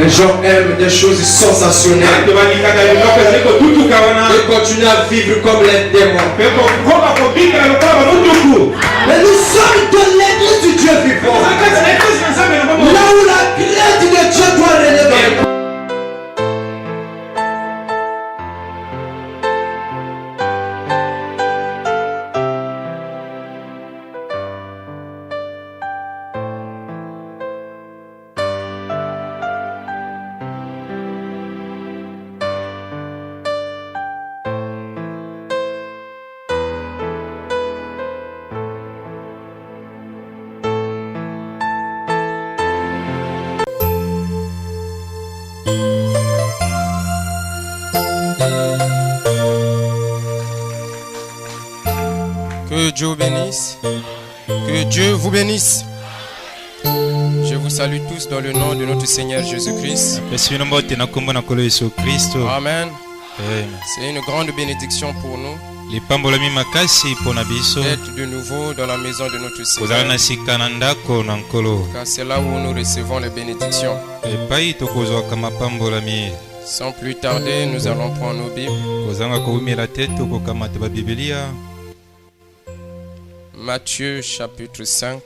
Les gens aiment des choses sensationnelles. Et continuent à vivre comme les démons. Mais nous sommes de l'église du Dieu vivant. Là où la grâce de Dieu doit régner dans le monde. Que Dieu vous bénisse. Que Dieu vous bénisse. Je vous salue tous dans le nom de notre Seigneur Jésus-Christ. Amen. C'est une grande bénédiction pour nous d'être de nouveau dans la maison de notre Seigneur. Car c'est là où nous recevons les bénédictions. Sans plus tarder, nous allons prendre nos Bibles. Matthieu chapitre 5,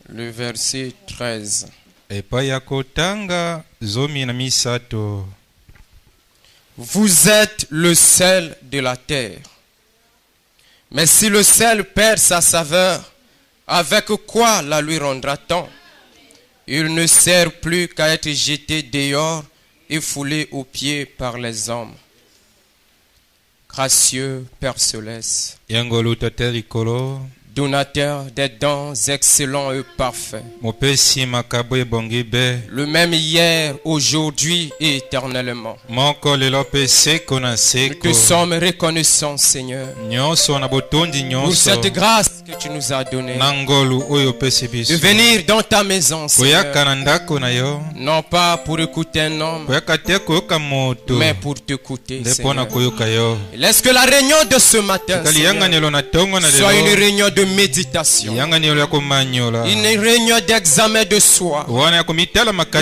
le verset 13. Vous êtes le sel de la terre. Mais si le sel perd sa saveur, avec quoi la lui rendra-t-on? Il ne sert plus qu'à être jeté dehors et foulé aux pieds par les hommes. Gracieux Père Céleste, donateur des dons excellents et parfaits, le même hier, aujourd'hui et éternellement. Nous te sommes reconnaissants, Seigneur, pour cette grâce que tu nous as donnée de venir dans ta maison, Seigneur, non pas pour écouter un homme, mais pour t'écouter, Seigneur. Laisse que la réunion de ce matin, Seigneur, soit une réunion de méditation, une réunion d'examen de soi.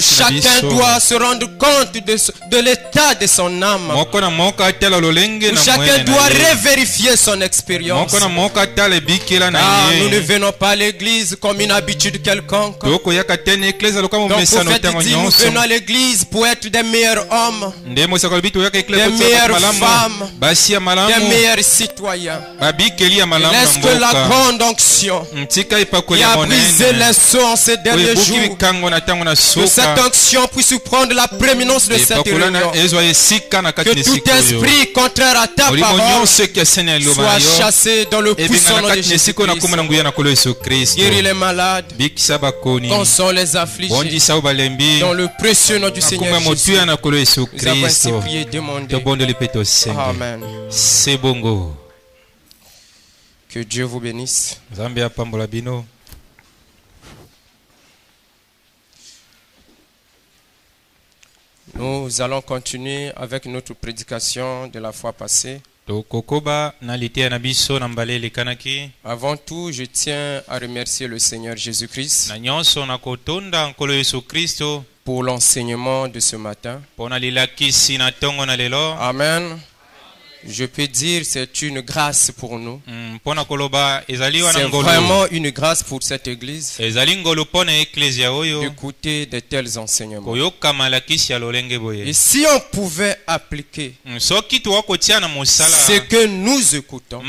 Chacun doit se rendre compte de l'état de son âme. Chacun doit revérifier son expérience. Car nous ne venons pas à l'église comme une habitude quelconque. Donc prophète dit, nous venons à l'église pour être des meilleurs hommes, des meilleures femmes, des meilleurs citoyens. Laisse que la grande onction qui a brisé les sceaux en ces derniers jours, que cette onction puisse prendre la prééminence de cette réunion. Que tout esprit contraire à ta parole soit chassé dans le puissant nom de Jésus-Christ. Guéris les malades, console les affligés, dans le précieux nom du Seigneur Jésus. Nous avons ainsi prié et demandé. Amen. C'est bongo. Que Dieu vous bénisse. Nous allons continuer avec notre prédication de la fois passée. Avant tout, je tiens à remercier le Seigneur Jésus-Christ pour l'enseignement de ce matin. Amen. Je peux dire c'est une grâce pour nous. C'est vraiment une grâce pour cette église d'écouter de tels enseignements. Et si on pouvait appliquer ce que nous écoutons,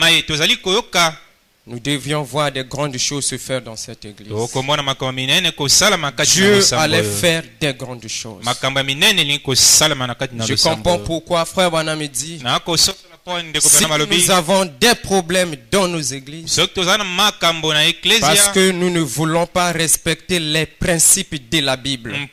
nous devions voir des grandes choses se faire dans cette église. Dieu allait faire des grandes choses. Je comprends pourquoi frère Branham me dit, si nous avons des problèmes dans nos églises, parce que nous ne voulons pas respecter les principes de la Bible. Si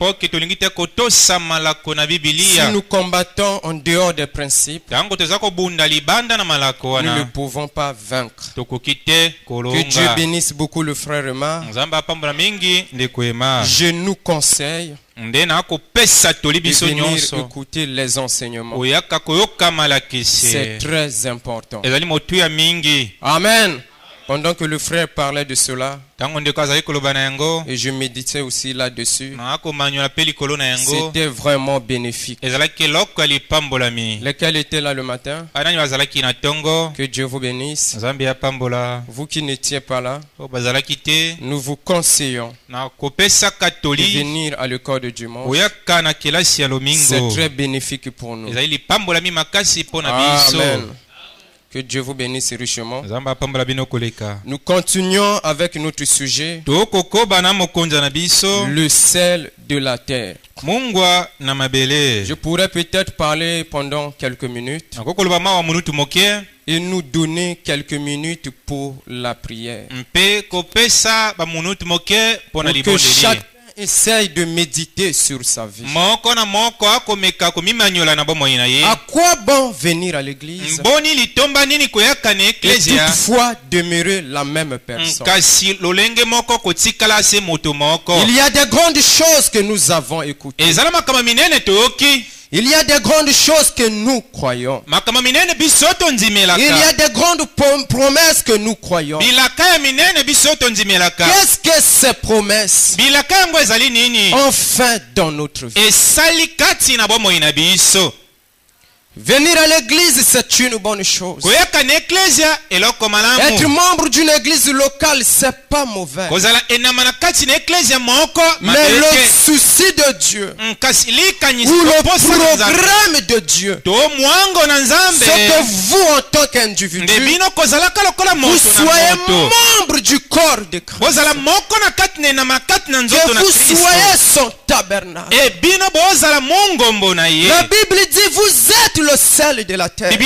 nous combattons en dehors des principes, nous ne pouvons pas vaincre. Que Dieu bénisse beaucoup le frère Emma. Je nous conseille de venir écouter les enseignements. C'est très important. Amen. Pendant que le frère parlait de cela, et je méditais aussi là-dessus, c'était vraiment bénéfique. Lesquels étaient là le matin? Que Dieu vous bénisse. Vous qui n'étiez pas là, nous vous conseillons de venir à l'école de dimanche. C'est très bénéfique pour nous. Amen. Que Dieu vous bénisse richement. Nous continuons avec notre sujet, le sel de la terre. Je pourrais peut-être parler pendant quelques minutes et nous donner quelques minutes pour la prière. Pour que chacun essaye de méditer sur sa vie. À quoi bon venir à l'église et toutefois demeurer la même personne? Il y a des grandes choses que nous avons écoutées. Il y a des grandes choses que nous croyons. Il y a des grandes promesses que nous croyons. Qu'est-ce que ces promesses ont fait dans notre vie? Venir à l'église, c'est une bonne chose. Être membre d'une église locale, c'est pas mauvais. Mais le souci de Dieu, ou le programme de Dieu, c'est que vous, en tant qu'individu, vous soyez membre du corps de Christ. Que vous soyez son tabernacle. La Bible dit, vous êtes le sel de la terre.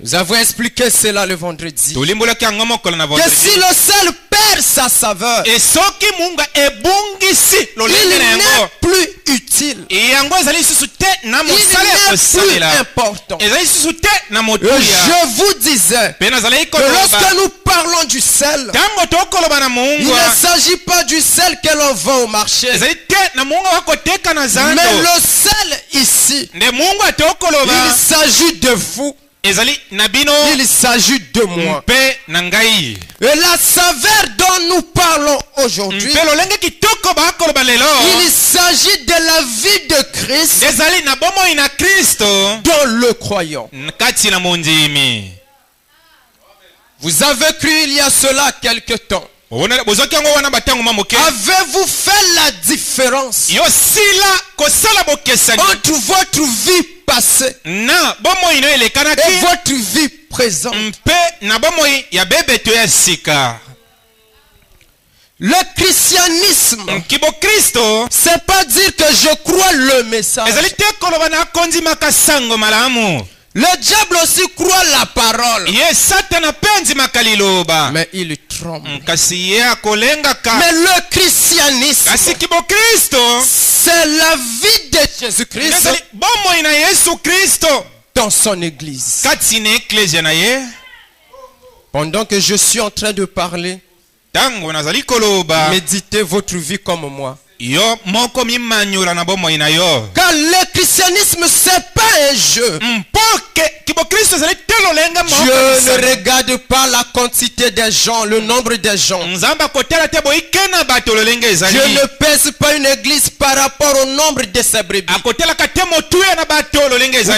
Nous avons expliqué cela le vendredi. Que si le sel perd sa saveur, il n'est plus utile. Il n'est plus important. Je vous disais que lorsque nous parlons du sel, il ne s'agit pas du sel que l'on vend au marché. Mais le sel ici, il s'agit de vous. Il s'agit de moi. Et la saveur dont nous parlons aujourd'hui, il s'agit de la vie de Christ dans le croyant. Vous avez cru il y a cela quelque temps. Avez-vous fait la différence entre votre vie passée et votre vie présente? Le christianisme, c'est pas dire que je crois le message. Le diable aussi croit la parole. Mais il trompe. Mais le christianisme, c'est la vie de Jésus-Christ dans son église. Pendant que je suis en train de parler, méditez votre vie comme moi. Car le christianisme, c'est pas un jeu. Dieu ne regarde pas la quantité des gens, le nombre des gens. Dieu ne pèse pas une église par rapport au nombre de ses brebis, ou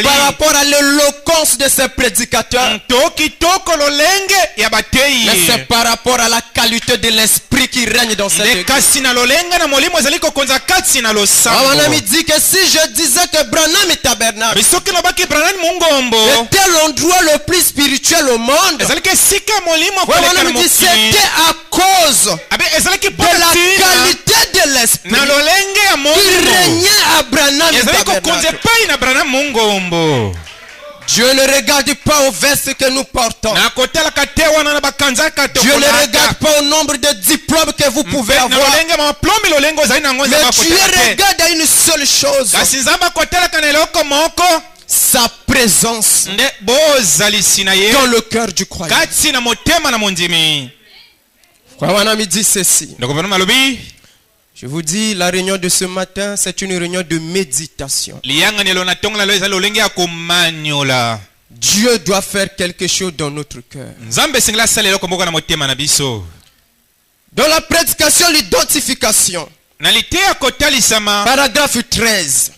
par rapport à l'éloquence de ses prédicateurs. Mais c'est par rapport à la qualité de l'esprit qui règne dans cette église. Mon ami dit que si je disais que Branham est tabernacle était l'endroit le plus spirituel au monde, mon ami dit c'était à cause de la qualité de l'esprit qui régnait à Branham tabernacle. Dieu ne regarde pas aux vestes que nous portons. Dieu ne regarde pas au nombre de diplômes que vous pouvez avoir. Mais Dieu regarde à une seule chose: sa présence dans le cœur du croyant. Mon ami dit ceci. Je vous dis, la réunion de ce matin, c'est une réunion de méditation. Dieu doit faire quelque chose dans notre cœur. Dans la prédication, l'identification. Paragraphe 13.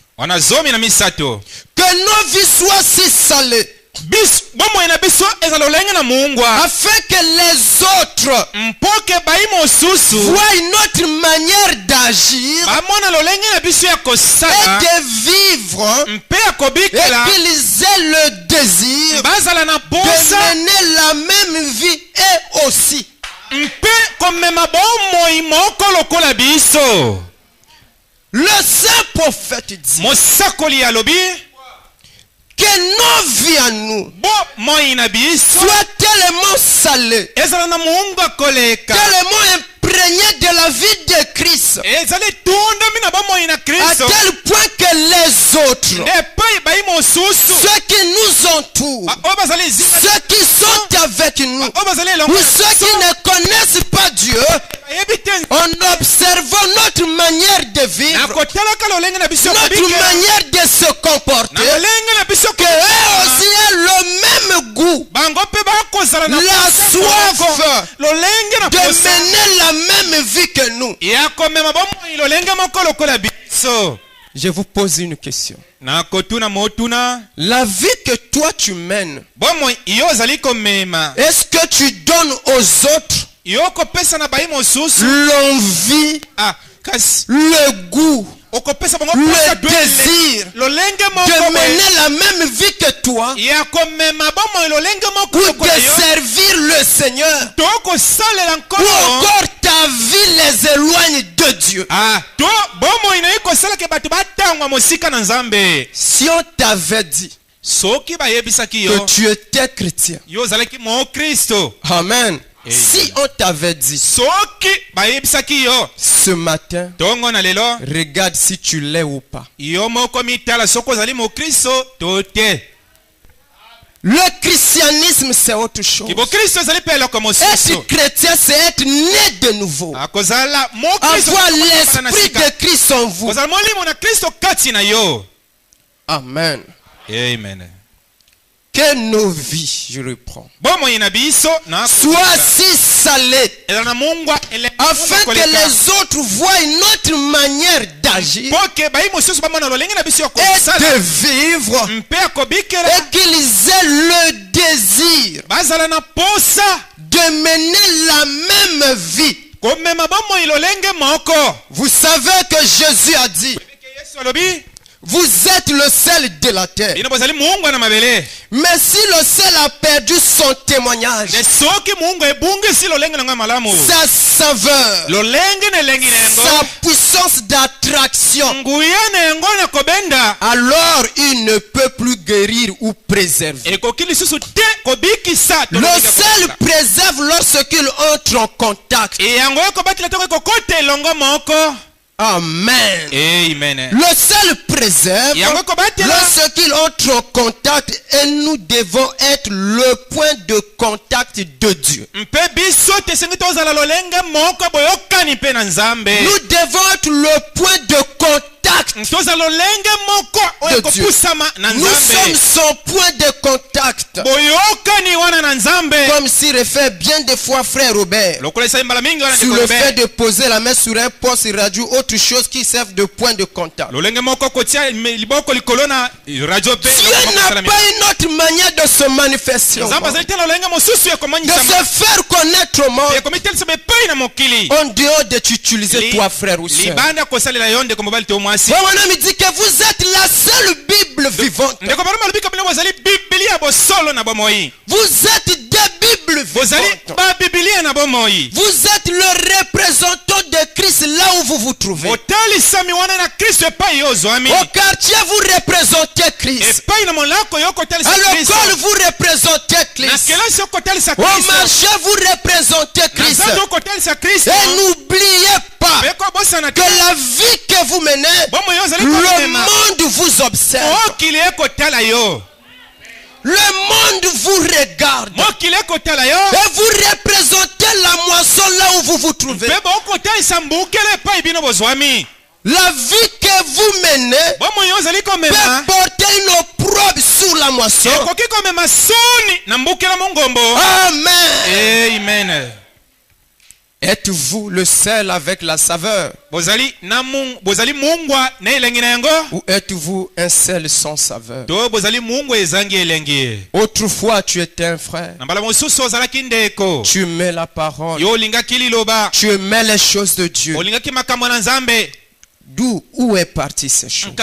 Que nos vies soient si salées, afin que les autres voient notre manière d'agir et de vivre, et qu'ils aient le désir de mener la même vie et aussi. Le saint prophète dit que nos vies à nous soient tellement salées, tellement imprégnées de la vie de Christ, à tel point que les autres, ceux qui nous entourent, ceux qui sont avec nous, ou ceux qui ne connaissent pas Dieu, en observant notre manière de vivre, notre manière de se comporter, que eux aussi aient le même goût, la soif de mener la même vie que nous. Je vous pose une question. La vie que toi tu mènes, est-ce que tu donnes aux autres l'envie, le goût, le désir de mener la même vie que toi, ou de servir le Seigneur, ou encore ta vie les éloigne de Dieu? Si on t'avait dit que tu étais chrétien, amen. Si on t'avait dit ce matin, regarde si tu l'es ou pas. Le christianisme, c'est autre chose. Être chrétien, c'est être né de nouveau. Avoir l'esprit de Christ en vous. Amen. Amen. Que nos vies, je reprends, soient si salées, afin que les autres voient notre manière d'agir et de vivre, et qu'ils aient le désir de mener la même vie. Vous savez que Jésus a dit: vous êtes le sel de la terre. Mais si le sel a perdu son témoignage, sa saveur, sa puissance d'attraction, alors il ne peut plus guérir ou préserver. Le sel préserve lorsqu'il entre en contact. Amen. Amen. Le sel préserve lorsqu'il entre en contact, et nous devons être le point de contact de Dieu. Nous devons être le point de contact de Dieu. Nous sommes son point de contact. Comme s'il refait bien des fois frère Robert, sur le fait de poser la main sur un poste radio, autre chose qui serve de point de contact. Dieu n'a pas une autre manière de se manifester, de se faire connaître au monde, en dehors de t'utiliser toi frère ou soeur. Mon ami dit que vous êtes la seule Bible vivante. Vous êtes des Bibles vivantes. Vous êtes le représentant de Christ là où vous vous trouvez. Au quartier, vous représentez Christ. À l'école, vous représentez Christ. Au marché, vous représentez Christ. Et n'oubliez pas que la vie que vous menez, le monde vous observe. Le monde vous regarde. Et vous représentez la moisson là où vous vous trouvez. La vie que vous menez peut porter une opprobre sur la la moisson. Amen. Amen. Êtes-vous le sel avec la saveur? Ou êtes-vous un sel sans saveur? Autrefois tu étais un frère. Tu aimais la parole. Tu aimais les choses de Dieu. Où est parti ces choses?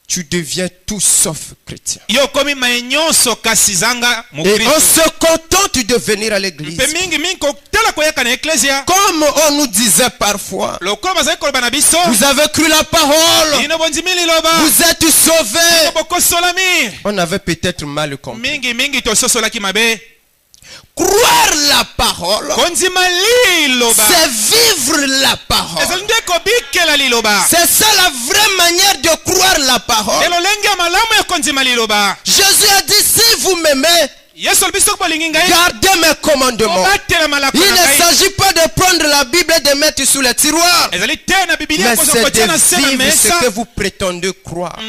Tu deviens tout sauf chrétien. Et on se contente de venir à l'église. Comme on nous disait parfois, vous avez cru la parole, vous êtes sauvés. On avait peut-être mal compris. Croire la parole, c'est vivre la parole. C'est ça la vraie manière de croire la parole. Jésus a dit, si vous m'aimez, gardez mes commandements. Il ne s'agit pas de prendre la Bible et de mettre sous les tiroirs, mais c'est de vivre ce que vous prétendez croire.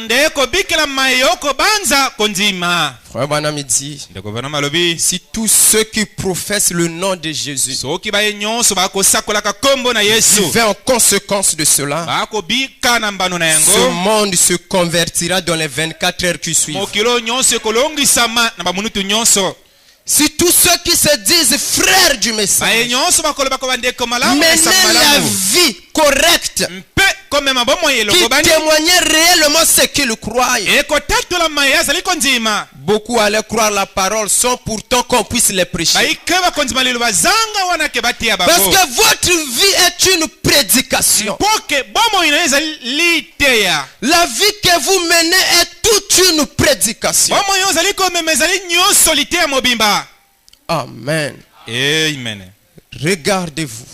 Frère Branham dit, si tous ceux qui professent le nom de Jésus vivaient en conséquence de cela, ce monde se convertira dans les 24 heures qui suivent. Si tous ceux qui se disent frères du message menaient la vie correcte, qui témoignaient réellement ce qu'ils croient, beaucoup allaient croire la parole sans pourtant qu'on puisse les prêcher. Parce que votre vie est une prédication. La vie que vous menez est toute une prédication. Amen. Amen. Regardez-vous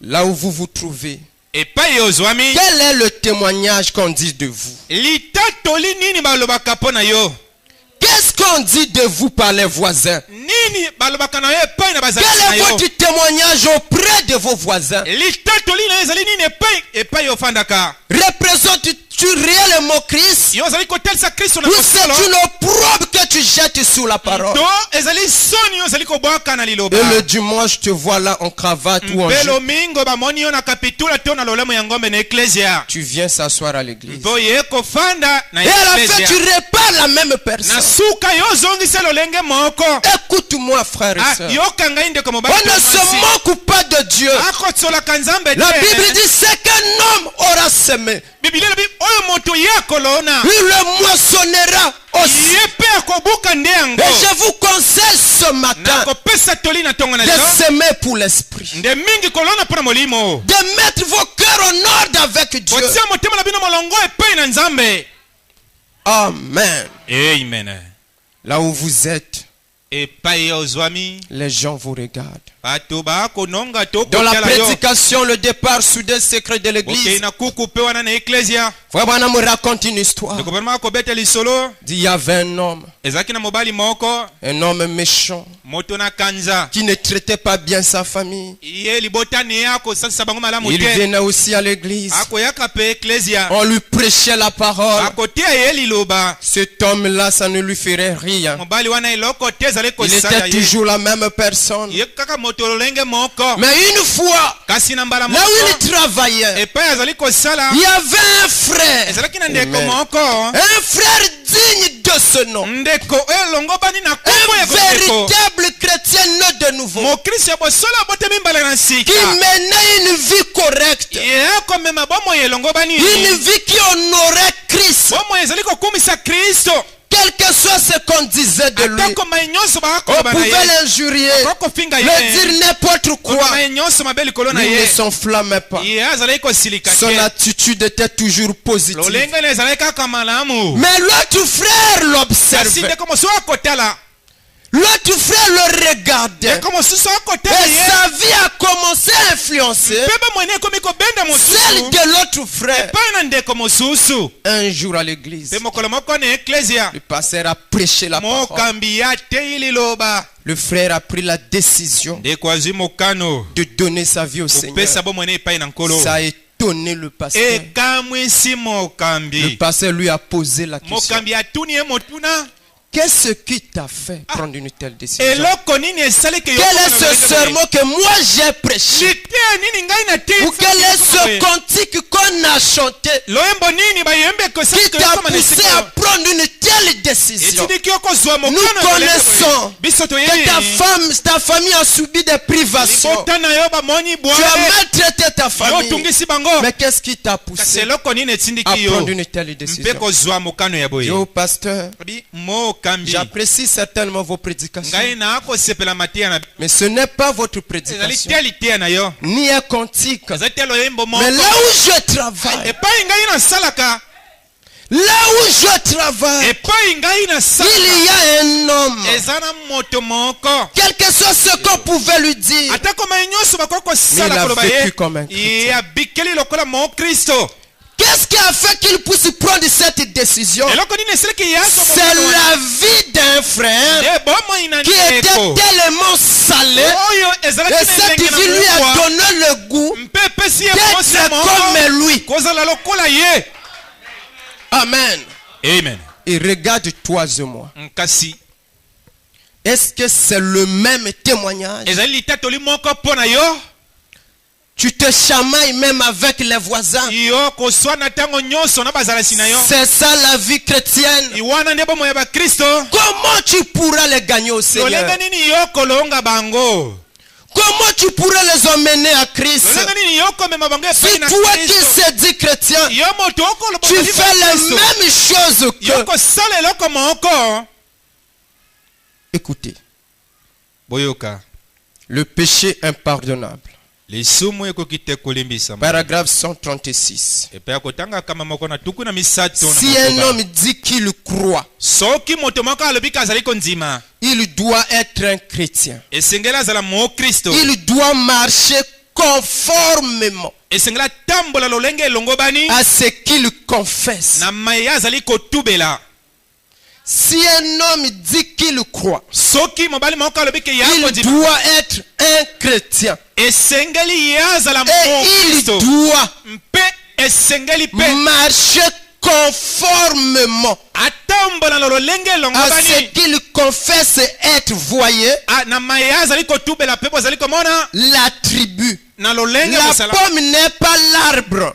là où vous vous trouvez. Quel est le témoignage qu'on dit de vous? Qu'est-ce qu'on dit de vous par les voisins? Quel est votre témoignage auprès de vos voisins? Représentes-tu réellement Christ? Ou c'est une opprobre que tu jettes sur la parole? Et le dimanche, te vois en cravate ou en jupe. Tu viens s'asseoir à l'église. Et à la fin, tu répares la même personne. Écoute-moi, frère et soeur. On ne se moque pas de Dieu. La Bible dit, c'est qu'un homme aura semé, il le moissonnera aussi. Et je vous conseille ce matin de s'aimer pour l'esprit, de mettre vos cœurs en ordre avec Dieu. Amen. Amen. Là où vous êtes, les gens vous regardent. Dans la prédication, le départ soudain secret de l'église, Frère Branham me raconte une histoire. Il y avait un homme méchant qui ne traitait pas bien sa famille. Il venait aussi à l'église. On lui prêchait la parole. Cet homme-là, ça ne lui ferait rien. Il était toujours la même personne. Mais une fois, là où il travaillait, il y avait un frère. Un frère digne de ce nom. Un véritable chrétien né de nouveau, qui menait une vie correcte, une vie qui honorait Christ. Quel que soit ce qu'on disait de lui, on pouvait l'injurier, le dire n'importe quoi. Il ne s'enflammait pas. Son attitude était toujours positive. Mais l'autre frère l'observait. L'autre frère le regardait. Et sa vie a commencé à influencer celle de l'autre frère. Un jour à l'église, le pasteur a prêché la parole. Le frère a pris la décision de donner sa vie au Seigneur. Ça a étonné le pasteur. Le pasteur lui a posé la question. Qu'est-ce qui t'a fait prendre une telle décision? Quel est ce sermon que moi j'ai prêché? Ou quel est ce cantique qu'on a chanté qui t'a poussé à prendre une telle décision? Nous connaissons que ta famille a subi des privations. Tu as maltraité ta famille. Mais qu'est-ce qui t'a poussé à prendre une telle décision? Yo, pasteur, j'apprécie certainement vos prédications. Mais ce n'est pas votre prédication, ni un cantique. Mais là où je travaille, il y a un homme. Quel que soit ce qu'on pouvait lui dire, mais il a vécu comme un chrétien. Qu'est-ce qui a fait qu'il puisse prendre cette décision? C'est la vie d'un frère qui était tellement salé, et cette vie lui a donné le goût d'être comme lui. Amen. Amen. Et regarde toi et moi. Est-ce que c'est le même témoignage? Tu te chamailles même avec les voisins. C'est ça la vie chrétienne. Comment tu pourras les gagner au Seigneur? Comment tu pourrais les emmener à Christ? Si toi qui se dis chrétien, tu fais les mêmes choses que... Écoutez. Le péché impardonnable. Paragraphe 136. Si un homme dit qu'il croit, il doit être un chrétien. Il doit marcher conformément à ce qu'il confesse. Si un homme dit qu'il croit, il doit être un chrétien. Et il doit marcher conformément à ce qu'il confesse être voyé. La tribu. La pomme n'est pas l'arbre.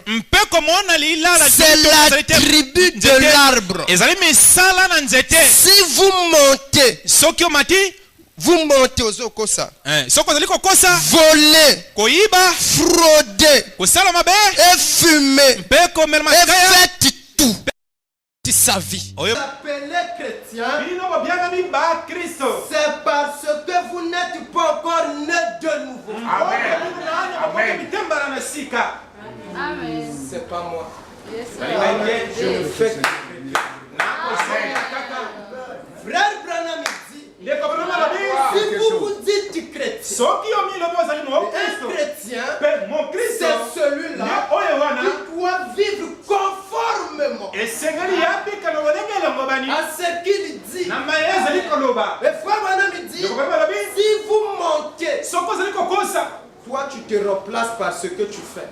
C'est la tribu de l'arbre. Si vous montez, vous montez aux okosa, voler, frauder, et fumer, et faites tout sa vie. Appelez chrétien, c'est parce que vous n'êtes pas encore né de nouveau. Amen. C'est pas moi. Je ne fais que Frère Branham dit, si vous vous dites chrétien, un chrétien, c'est celui-là qui doit vivre conformément à ce qu'il dit. Et Frère Branham dit, si vous montez, toi tu te replaces par ce que tu fais.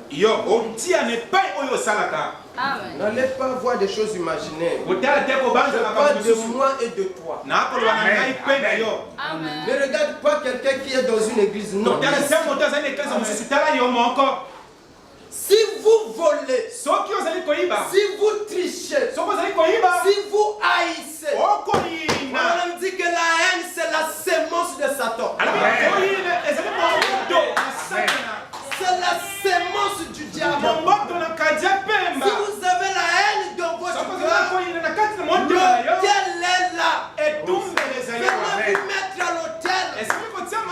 N'allez pas voir des choses imaginaires. Je parle de moi et de toi. Amen. Ne regarde pas quelqu'un qui est dans une église. Non. Si vous volez, si vous trichez, si vous haïssez, on dit que la haine c'est la sémence de Satan. C'est la sémence du diable. Si vous avez la haine dans votre cœur, l'autel est là. Venez vous mettre à l'autel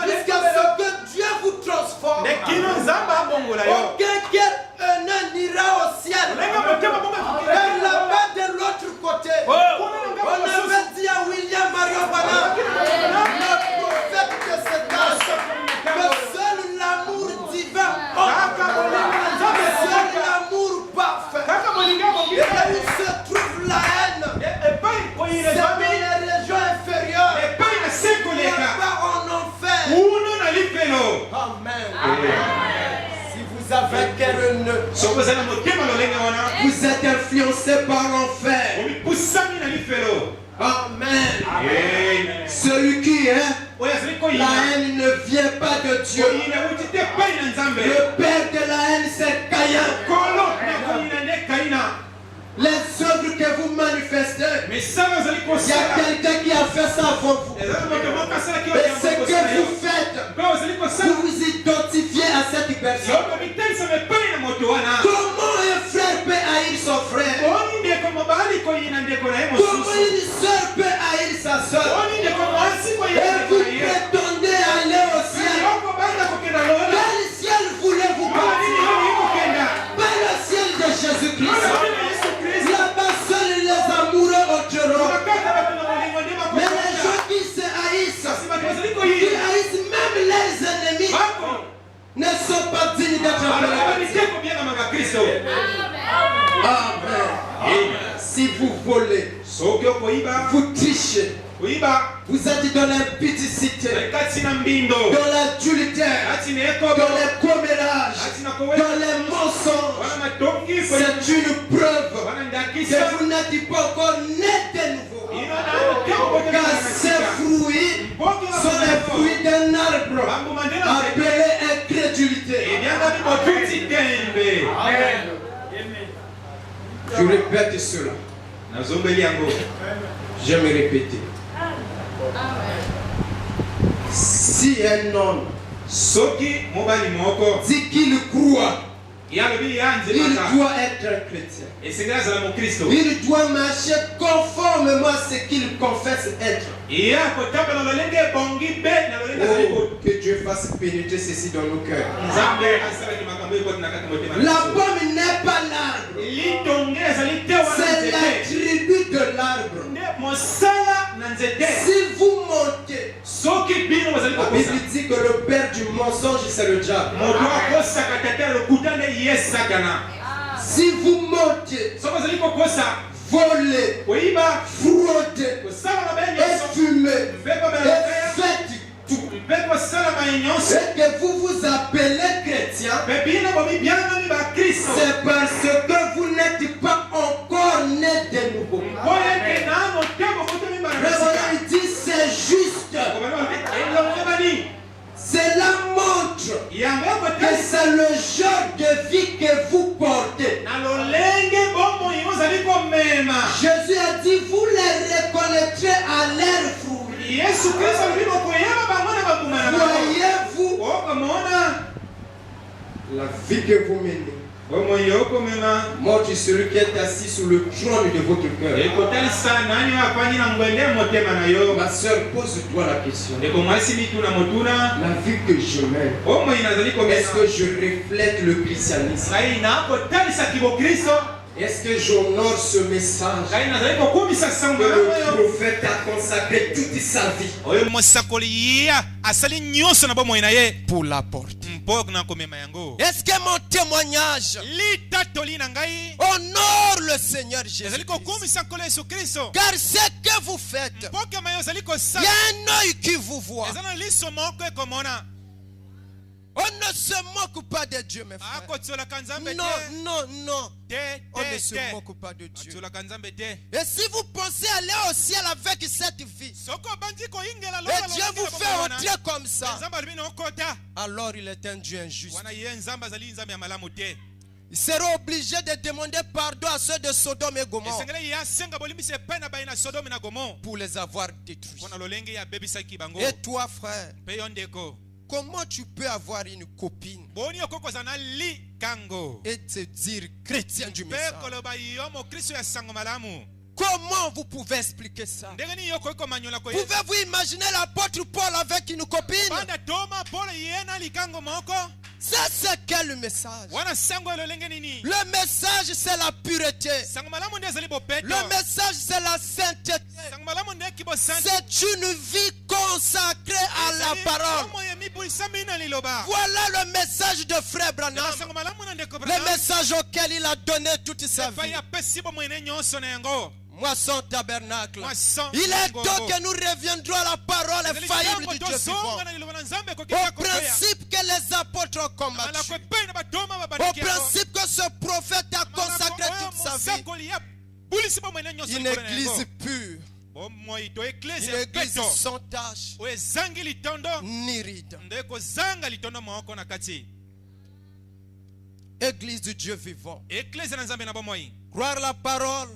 jusqu'à ce que Dieu vous transforme. Aucun cœur n'ira au ciel. Vers là-bas de l'autre côté, on avait dit à William Marion Branham, le prophète de cet âge, que seul l'amour divin, seul vous avez un cœur haineux, vous êtes influencé par l'enfer. Amen. Celui qui est, la haine ne vient pas de Dieu. Le père de la haine, c'est Caïn. Les œuvres que vous manifestez, il y a quelqu'un qui a fait ça avant vous. Et ce que vous faites, vous vous identifiez à cette personne. Comment un frère peut haïr son frère? Comment une soeur peut haïr sa soeur? Et vous prétendez aller au ciel. Quel ciel voulez-vous partir? Pas le ciel de Jésus-Christ. Là-bas seuls les amoureux entreront. Mais les gens qui se haïssent, qui haïssent même les ennemis, ne sont pas dignes d'être appelés. Amen. Si vous volez, vous trichez, vous êtes dans l'impudicité, dans l'adultère, dans les commérages, dans les mensonges, c'est une preuve que vous n'êtes pas encore né de nouveau. Car ces fruits sont les fruits d'un arbre appelé incrédulité. Je répète cela. Je me répéter. Si un homme dit qu'il croit, il doit être un chrétien. Il doit marcher conformément à ce qu'il confesse être. Oh, que Dieu fasse pénétrer ceci dans nos cœurs. La pomme n'est pas l'arbre, c'est l'attribut de l'arbre. Si vous montez, la Bible dit que le père du mensonge c'est le diable. Si vous montez, volez, fraudez, et fumez, et faites tout, et que vous vous appelez chrétien, c'est parce que vous n'êtes pas encore né de nouveau. Le dit c'est juste. Cela montre que c'est le genre de vie que vous portez. Jésus a dit, vous les reconnaîtrez à leurs fruits. Voyez-vous la vie que vous menez montre celui qui est assis sur le trône de votre cœur. Ma soeur, pose-toi la question. La vie que je mène, est-ce que je reflète le christianisme? Est-ce que j'honore ce message que le prophète a consacré toute sa vie pour la porter? Est-ce que mon témoignage honore le Seigneur Jésus? Car ce que vous faites, il y a un œil qui vous voit. On ne se moque pas de Dieu, mes frères. Non. On ne se moque pas de Dieu. Et si vous pensez aller au ciel avec cette vie, et Dieu vous fait entrer comme ça, alors il est un Dieu injuste. Il sera obligé de demander pardon à ceux de Sodome et Gomorrhe pour les avoir détruits. Et toi, frère, comment tu peux avoir une copine et te dire chrétien du message? Comment vous pouvez expliquer ça? Pouvez-vous imaginer l'apôtre Paul avec une copine? Ça, c'est quel message? Le message, c'est la pureté. Le message, c'est la sainteté. C'est une vie consacrée à la parole. Voilà le message de Frère Branham. Le message auquel il a donné toute sa vie. Moisson tabernacle. Il est temps que nous reviendrons à la parole infaillible du Dieu vivant. Au principe que les apôtres ont combattu. Au principe que ce prophète a consacré toute sa vie. Une église pure. Une église sans tache ni ride. Église du Dieu vivant. Croire la parole,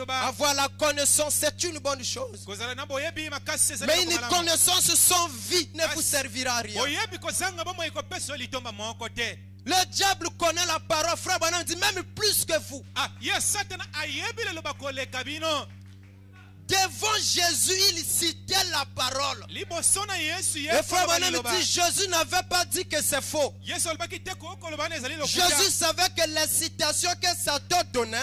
avoir la connaissance, c'est une bonne chose. Mais une connaissance sans vie ne vous servira à rien. Le diable connaît la parole, frère Branham dit même plus que vous. Devant Jésus, il citait la parole. Et frère Branham dit Jésus n'avait pas dit que c'est faux. Jésus savait que les citations que Satan donnait,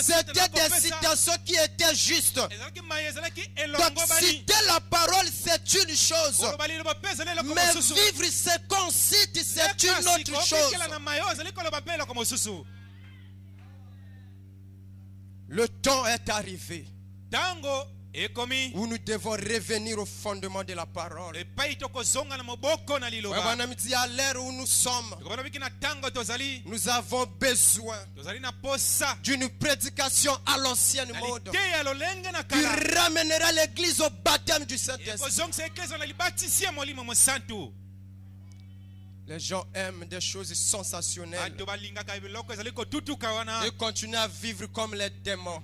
c'était des citations qui étaient justes. Donc citer la parole, c'est une chose. Mais vivre ce qu'on cite, c'est une autre chose. Le temps est arrivé où nous devons revenir au fondement de la parole. À l'ère où nous sommes, nous avons besoin d'une prédication à l'ancienne mode qui ramènera l'église au baptême du Saint-Esprit. Les gens aiment des choses sensationnelles et continuent à vivre comme les démons.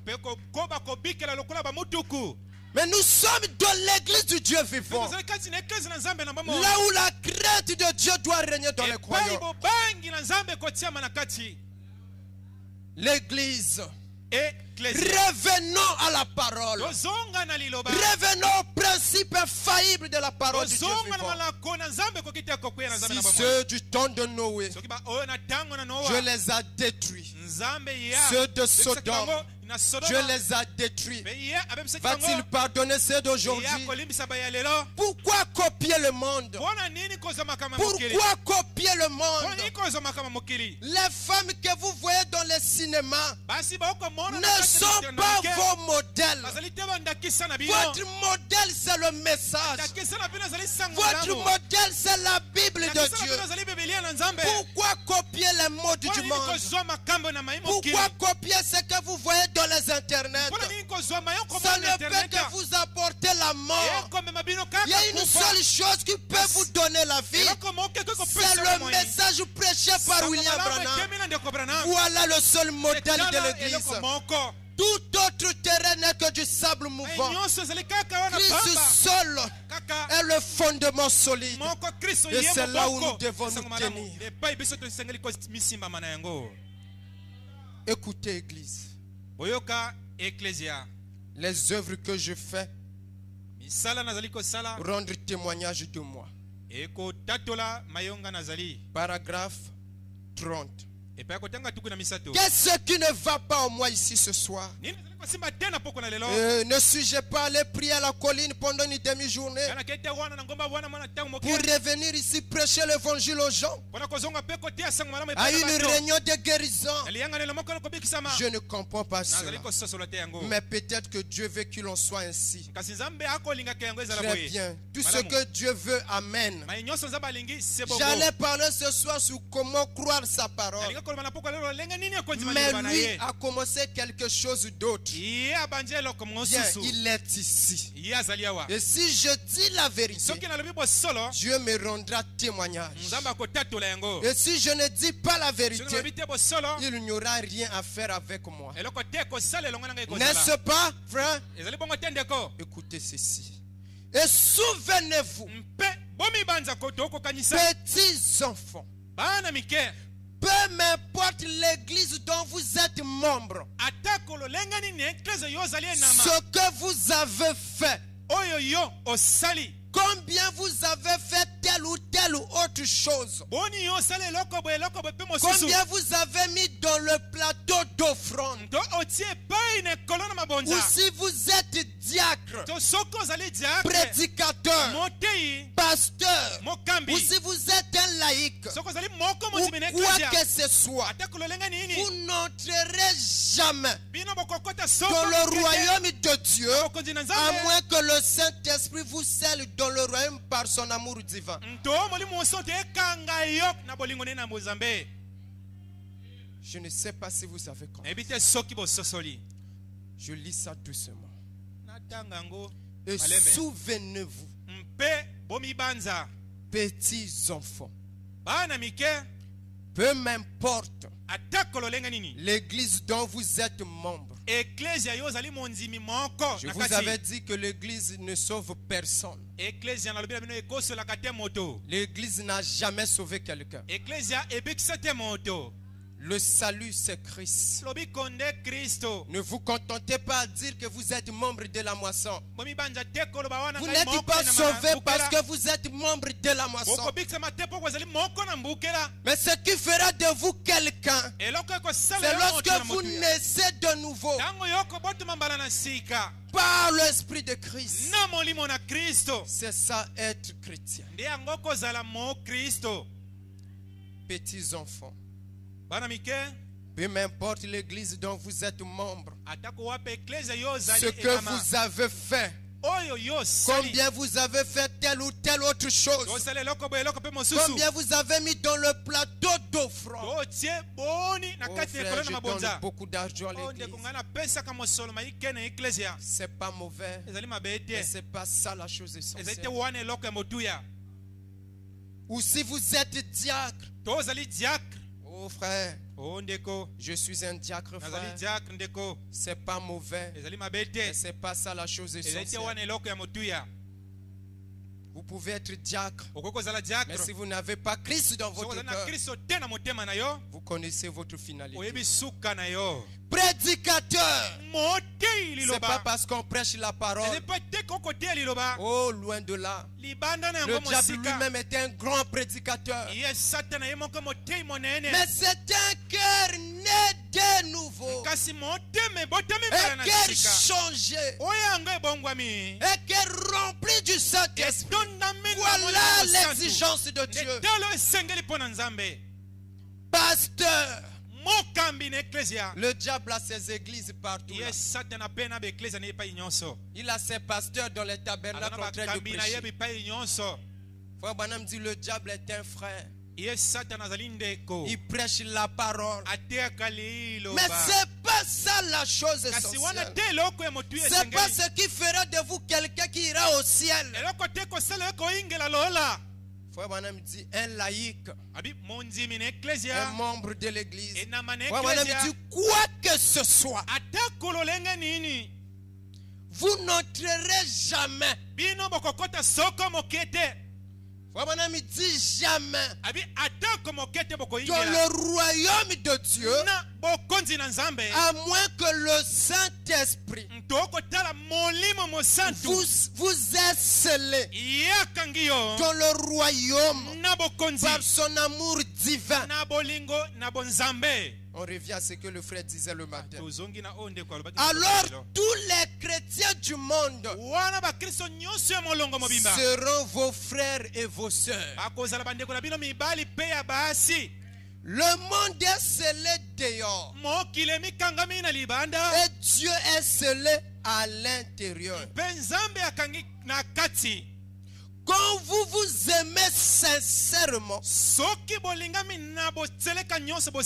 Mais nous sommes dans l'église du Dieu vivant, là où la crainte de Dieu doit régner dans les croyants. L'église. Revenons à la parole. Revenons au principe infaillible de la parole du Dieu vivant. Si ceux du temps de Noé, Dieu les a détruits. Ceux de Sodome, Dieu les a détruits. Va-t-il pardonner ceux d'aujourd'hui? Pourquoi copier le monde? Pourquoi copier le monde? Les femmes que vous voyez dans les cinémas ne sont pas vos modèles. Votre modèle, c'est le message. Votre modèle, c'est la Bible de Dieu. Pourquoi copier les modes du monde? Pourquoi copier ce que vous voyez dans les internets? Ça ne peut que vous apporter la mort. Il y a une seule chose qui peut vous donner la vie. C'est le message prêché par William Branham. Voilà le seul modèle de l'église. Tout autre terrain n'est que du sable mouvant. Christ seul est le fondement solide. Et c'est là où nous devons nous tenir. Écoutez, Église. Les œuvres que je fais rendre témoignage de moi. Paragraphe 30. Qu'est-ce qui ne va pas en moi ici ce soir? Ne suis-je pas allé prier à la colline pendant une demi-journée pour revenir ici prêcher l'évangile aux gens, à une réunion de guérison? Je ne comprends pas cela. Mais peut-être que Dieu veut qu'il en soit ainsi. Très bien. Tout ce que Dieu veut, amen. J'allais parler ce soir sur comment croire sa parole. Mais lui a commencé quelque chose d'autre. Bien, il est ici. Et si je dis la vérité, Dieu me rendra témoignage. Et si je ne dis pas la vérité, il n'y aura rien à faire avec moi. N'est-ce pas, frère? Écoutez ceci. Et souvenez-vous, petits enfants, peu m'importe l'église dont vous êtes membre, ce que vous avez fait, combien vous avez fait telle ou telle ou autre chose, combien vous avez mis dans le plateau d'offrande, ou si vous êtes diacre, prédicateur, pasteur, ou si vous êtes un laïc, ou quoi que ce soit, vous n'entrerez jamais dans le royaume de Dieu, à moins que le Saint-Esprit vous scelle dans le royaume par son amour divin. Je ne sais pas si vous avez compris. Je lis ça doucement. Et souvenez-vous, petits enfants, peu m'importe l'église dont vous êtes membre. Je vous avais dit que l'église ne sauve personne. L'église n'a jamais sauvé quelqu'un. Le salut, c'est Christ. Ne vous contentez pas à dire que vous êtes membre de la moisson. Vous n'êtes pas sauvé parce que vous êtes membre de la moisson. Mais ce qui fera de vous quelqu'un, c'est lorsque vous naissez de nouveau par l'Esprit de Christ. C'est ça, être chrétien. Petits enfants, peu m'importe l'église dont vous êtes membre, ce que vous avez fait, combien vous avez fait telle ou telle autre chose, combien vous avez mis dans le plateau d'offrande. Oh frère, je donne beaucoup d'argent à l'église. C'est pas mauvais, mais c'est pas ça la chose essentielle. Ou si vous êtes diacre, oh frère, je suis un diacre, frère. C'est pas mauvais, mais c'est pas ça la chose essentielle. Vous pouvez être diacre, mais si vous n'avez pas Christ dans votre cœur, vous connaissez votre finalité. Prédicateur, c'est pas parce qu'on prêche la parole. Oh, loin de là. Le diable lui-même était un grand prédicateur. Mais c'est un cœur né de nouveau, un cœur changé, un cœur rempli du Saint-Esprit. Voilà l'exigence de Dieu. Pasteur, le diable a ses églises partout. Il a ses pasteurs dans les tabernacles en train de prêcher. Frère Branham dit le diable est un frère. Il prêche la parole. Mais c'est pas ça la chose essentielle. C'est pas ce qui fera de vous quelqu'un qui ira au ciel. Frère Branham dit un laïc, un membre de l'église. Frère Branham dit quoi que ce soit, vous n'entrerez jamais. Frère Branham dit jamais dans le royaume de Dieu, à moins que le Saint-Esprit vous ait scellé dans le royaume par son amour divin. On revient à ce que le frère disait le matin. Alors tous les chrétiens du monde seront vos frères et vos sœurs. Le monde est scellé dehors et Dieu est scellé à l'intérieur. Quand vous vous aimez sincèrement,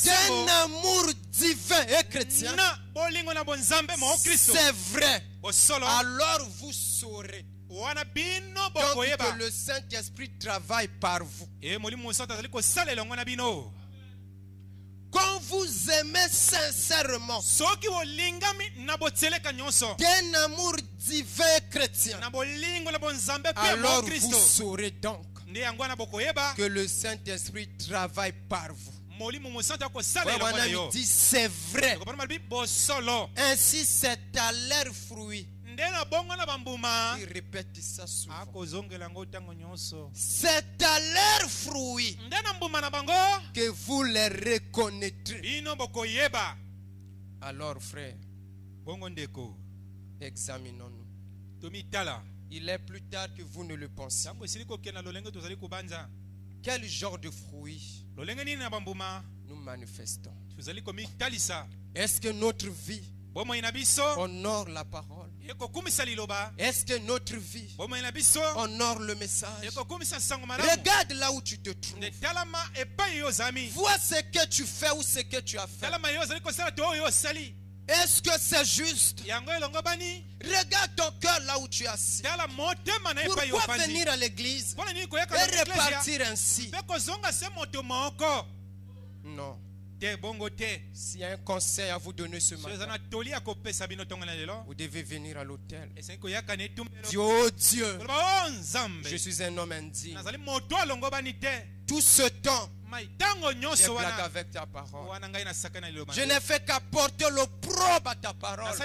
d'un amour divin et chrétien, c'est vrai, alors vous saurez donc que le Saint-Esprit travaille par vous. Quand vous aimez sincèrement d'un amour divin chrétien, alors vous saurez donc que le Saint-Esprit travaille par vous. On a dit c'est vrai. Ainsi c'est à leur fruit. Il répète ça souvent. C'est à leur fruit que vous les reconnaîtrez. Alors frère, examinons-nous. Il est plus tard que vous ne le pensez. Quel genre de fruits nous manifestons? Est-ce que notre vie honore la parole? Est-ce que notre vie honore le message? Regarde là où tu te trouves. Vois ce que tu fais ou ce que tu as fait. Est-ce que c'est juste? Regarde ton cœur là où tu es assis. Pourquoi venir à l'église et repartir ainsi? Non. S'il y a un conseil à vous donner ce matin, vous devez venir à l'autel. Oh Dieu, je suis un homme indigne. Tout ce temps, j'ai blagué avec ta parole. Je n'ai fait qu'apporter l'opprobre à ta parole.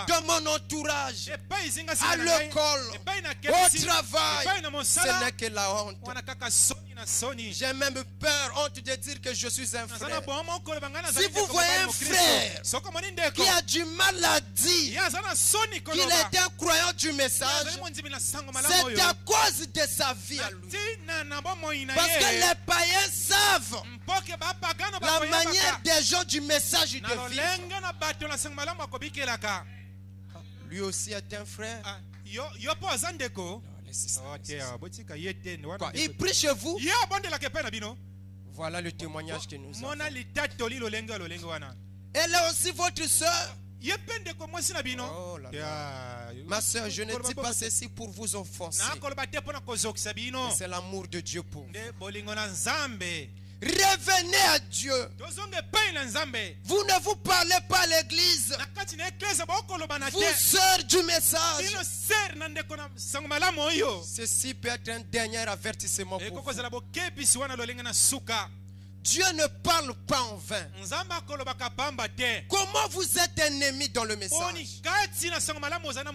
Dans mon entourage, à l'école, au travail, ce n'est que la honte. J'ai même peur, honte de dire que je suis un frère. Si vous voyez un frère qui a du mal à dire qu'il est un croyant du message, c'est à cause de sa vie à lui. Parce que les païens savent la manière des gens du message de vivre. Lui aussi est un frère. Il prie chez vous. Voilà le témoignage que nous avons. Elle est aussi votre soeur. Oh là là. Ma soeur, je ne dis pas ceci pour vous offenser. C'est l'amour de Dieu pour vous. Revenez à Dieu. Vous ne vous parlez pas à l'église. Vous, sœurs du message. Ceci peut être un dernier avertissement pour vous. Dieu ne parle pas en vain. Comment vous êtes ennemi dans le message?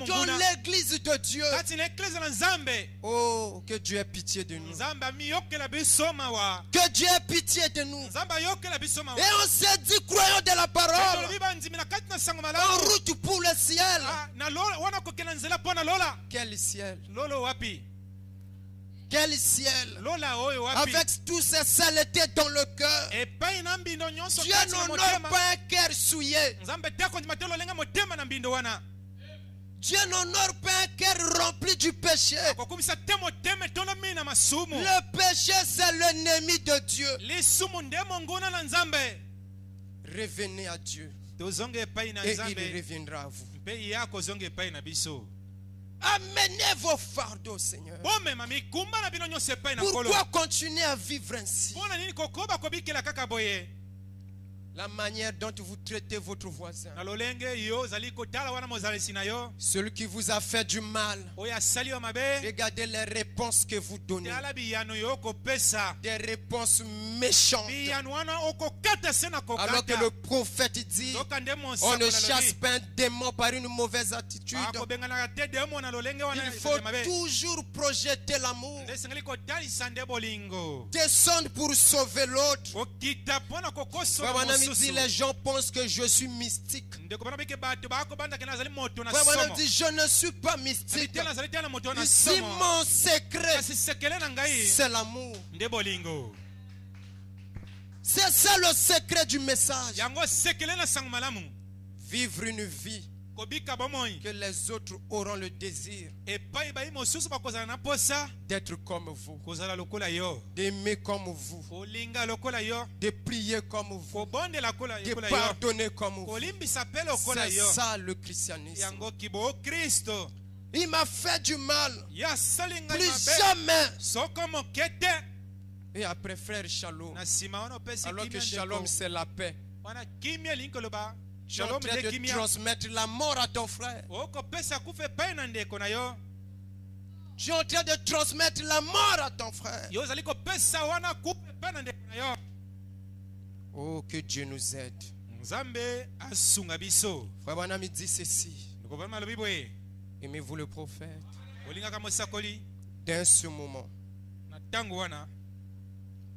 Dans l'église de Dieu. Oh, que Dieu ait pitié de nous. Que Dieu ait pitié de nous. Et on s'est dit, croyons de la parole. En route pour le ciel. Quel ciel? Quel ciel? Avec toutes ces saletés dans le cœur. Dieu n'honore pas un cœur souillé. Dieu n'honore pas un cœur rempli du péché. Le péché, c'est l'ennemi de Dieu. Revenez à Dieu. Et il reviendra à vous. Amenez vos fardeaux, Seigneur. Pourquoi continuer à vivre ainsi? La manière dont vous traitez votre voisin, celui qui vous a fait du mal, regardez les réponses que vous donnez. Des réponses méchantes. Alors que le prophète dit, on ne chasse pas un démon par une mauvaise attitude. Il faut toujours projeter l'amour. Descendre pour sauver l'autre. Si les gens pensent que je suis mystique, je ne suis pas mystique. Ici, mon secret, c'est l'amour. C'est ça le secret du message. Vivre une vie que les autres auront le désir d'être comme vous, d'aimer comme vous, de prier comme vous, de pardonner comme vous. C'est ça le christianisme. Il m'a fait du mal, plus jamais. Et après frère Shalom, alors que Shalom c'est la paix, tu es en train de transmettre la mort à ton frère. Tu es en train de transmettre la mort à ton frère. Oh, que Dieu nous aide. Frère Branham dit ceci. Aimez-vous le prophète? D'un ce moment.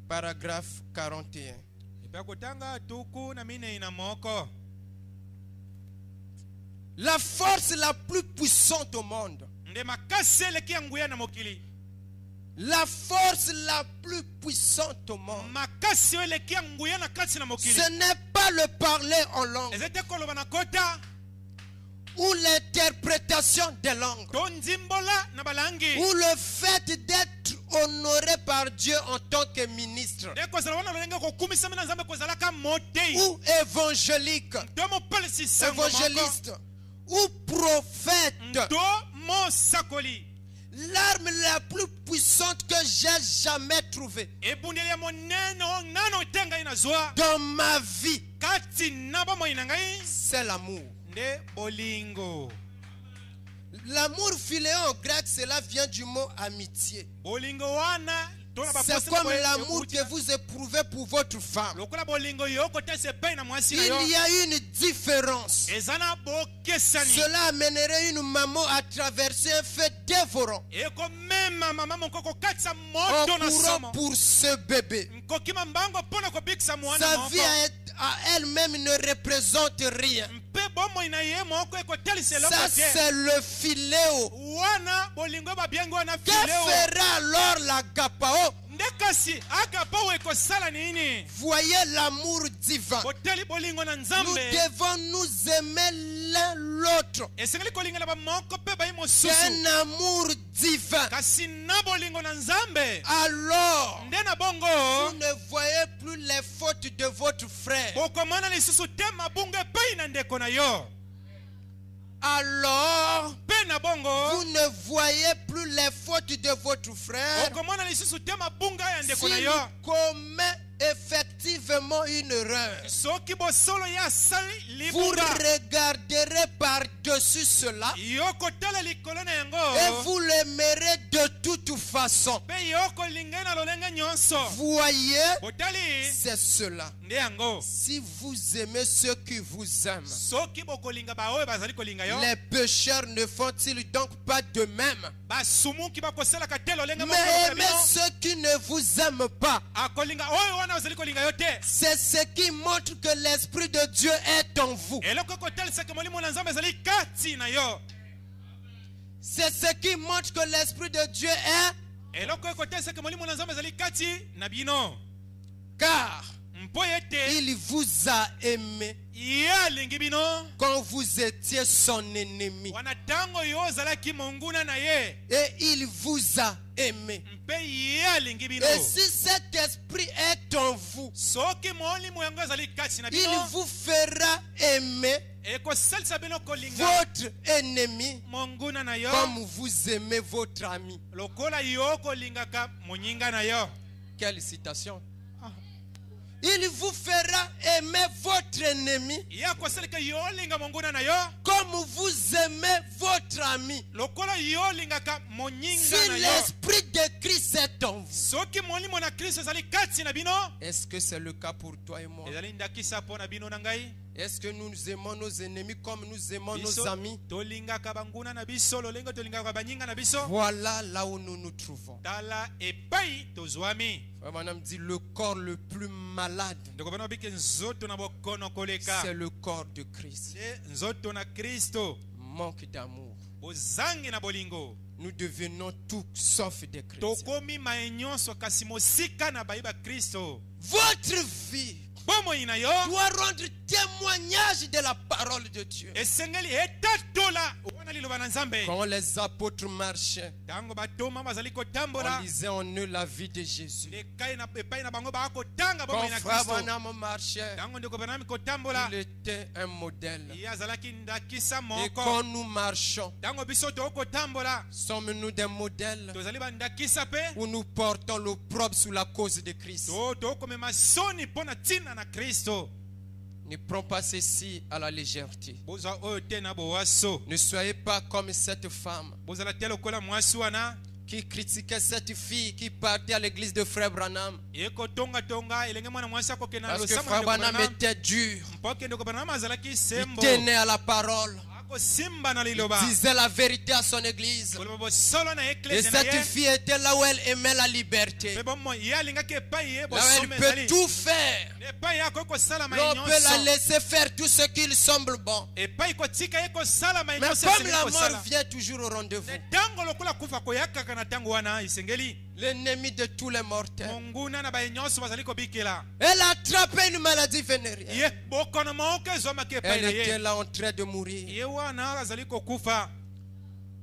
Paragraphe 41. La force la plus puissante au monde. La force la plus puissante au monde. Ce n'est pas le parler en langue ou l'interprétation des langues ou le fait d'être honoré par Dieu en tant que ministre ou évangélique, évangéliste ou prophète. L'arme la plus puissante que j'ai jamais trouvée dans ma vie, c'est l'amour. L'amour philéon en grec, cela vient du mot amitié. C'est comme l'amour que vous éprouvez pour votre femme. Il y a une différence. Cela amènerait une maman à traverser un feu dévorant en courant pour ce bébé. Sa vie à elle-même ne représente rien. Ça, c'est le philéo. Que fera alors l'agapao? Voyez l'amour divin. Nous devons nous aimer l'un l'autre. C'est un amour divin. Alors, vous ne voyez plus les fautes de votre frère. Alors, vous ne voyez plus les fautes de votre frère. S'il commet effectivement une erreur, vous regarderez par-dessus cela et vous l'aimerez de toute façon. Voyez, c'est cela. Si vous aimez ceux qui vous aiment, les pécheurs ne font-ils donc pas de même? Mais aimez ceux qui ne vous aiment pas. C'est ce qui montre que l'Esprit de Dieu est en vous. C'est ce qui montre que l'Esprit de Dieu est. Car il vous a aimé quand vous étiez son ennemi. Et il vous a aimé. Et si cet esprit est en vous, il vous fera aimer votre ennemi comme vous aimez votre ami. Quelle citation! Il vous fera aimer votre ennemi comme vous aimez votre ami. Si l'esprit de Christ est en vous, est-ce que c'est le cas pour toi et moi? Est-ce que nous aimons nos ennemis comme nous aimons nos amis? Voilà là où nous nous trouvons. Madame dit le corps le plus malade, c'est le corps de Christ. Manque d'amour. Nous devenons tout sauf des chrétiens. Votre vie doit rendre témoignage de la parole de Dieu. Quand les apôtres marchaient, on lisait en eux la vie de Jésus. Quand Frère Branham marchait, il était un modèle. Et quand nous marchons, sommes-nous des modèles où nous portons l'opprobre sous la cause de Christ? Ne prends pas ceci à la légèreté. Ne soyez pas comme cette femme qui critiquait cette fille qui partait à l'église de Frère Branham. Parce que Frère Branham était dur. Il tenait à la parole. disait la vérité à son église. Et cette fille était là où elle aimait la liberté. Là où elle peut tout faire. Là où on peut la laisser faire tout ce qu'il semble bon. Mais comme la mort vient toujours au rendez-vous, l'ennemi de tous les mortels, elle a attrapé une maladie vénérienne. Elle était là en train de mourir.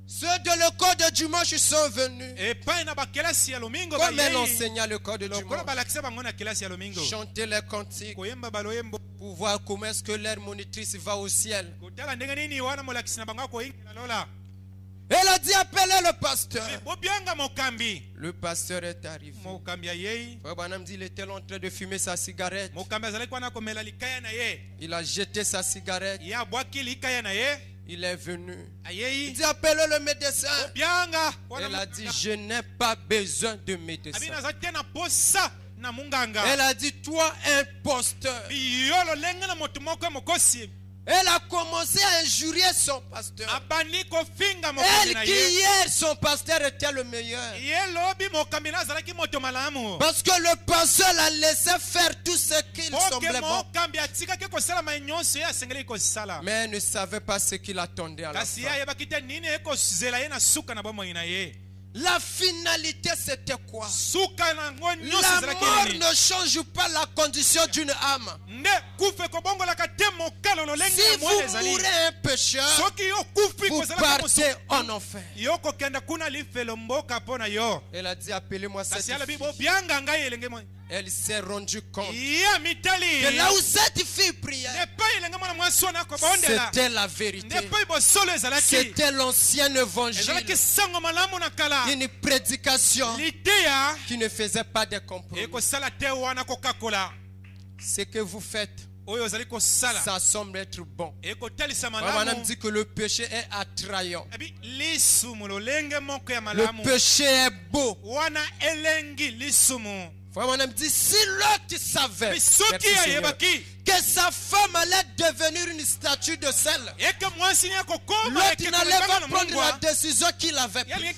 Ceux de l'école de dimanche sont venus. Comme elle enseignait l'école de dimanche, chanter les cantiques pour voir comment est-ce que leur monitrice va au ciel. Elle a dit appelez le pasteur. Le pasteur est arrivé. Il était en train de fumer sa cigarette. Il a jeté sa cigarette. Il est venu. Il dit appelez le médecin. Elle a dit je n'ai pas besoin de médecin. Elle a dit toi imposteur. Elle a commencé à injurier son pasteur. Elle qui hier son pasteur était le meilleur. Parce que le pasteur l'a laissé faire tout ce qu'il semblait bon. Mais elle ne savait pas ce qu'il attendait à la fin. La finalité c'était quoi? La mort ne change pas la condition d'une âme. Si vous mourrez un pécheur, vous partez en enfer. Elle a dit appelez-moi cette fille. Elle s'est rendue compte que là où cette fille priait, c'était la vérité. C'était l'ancien évangile. Une prédication qui ne faisait pas de compromis. Ce que vous faites, ça semble être bon. On dit que le péché est attrayant. Le péché est beau. On dit si l'autre savait que sa femme allait devenir une statue de sel, l'autre n'allait pas prendre la décision qu'il avait prise.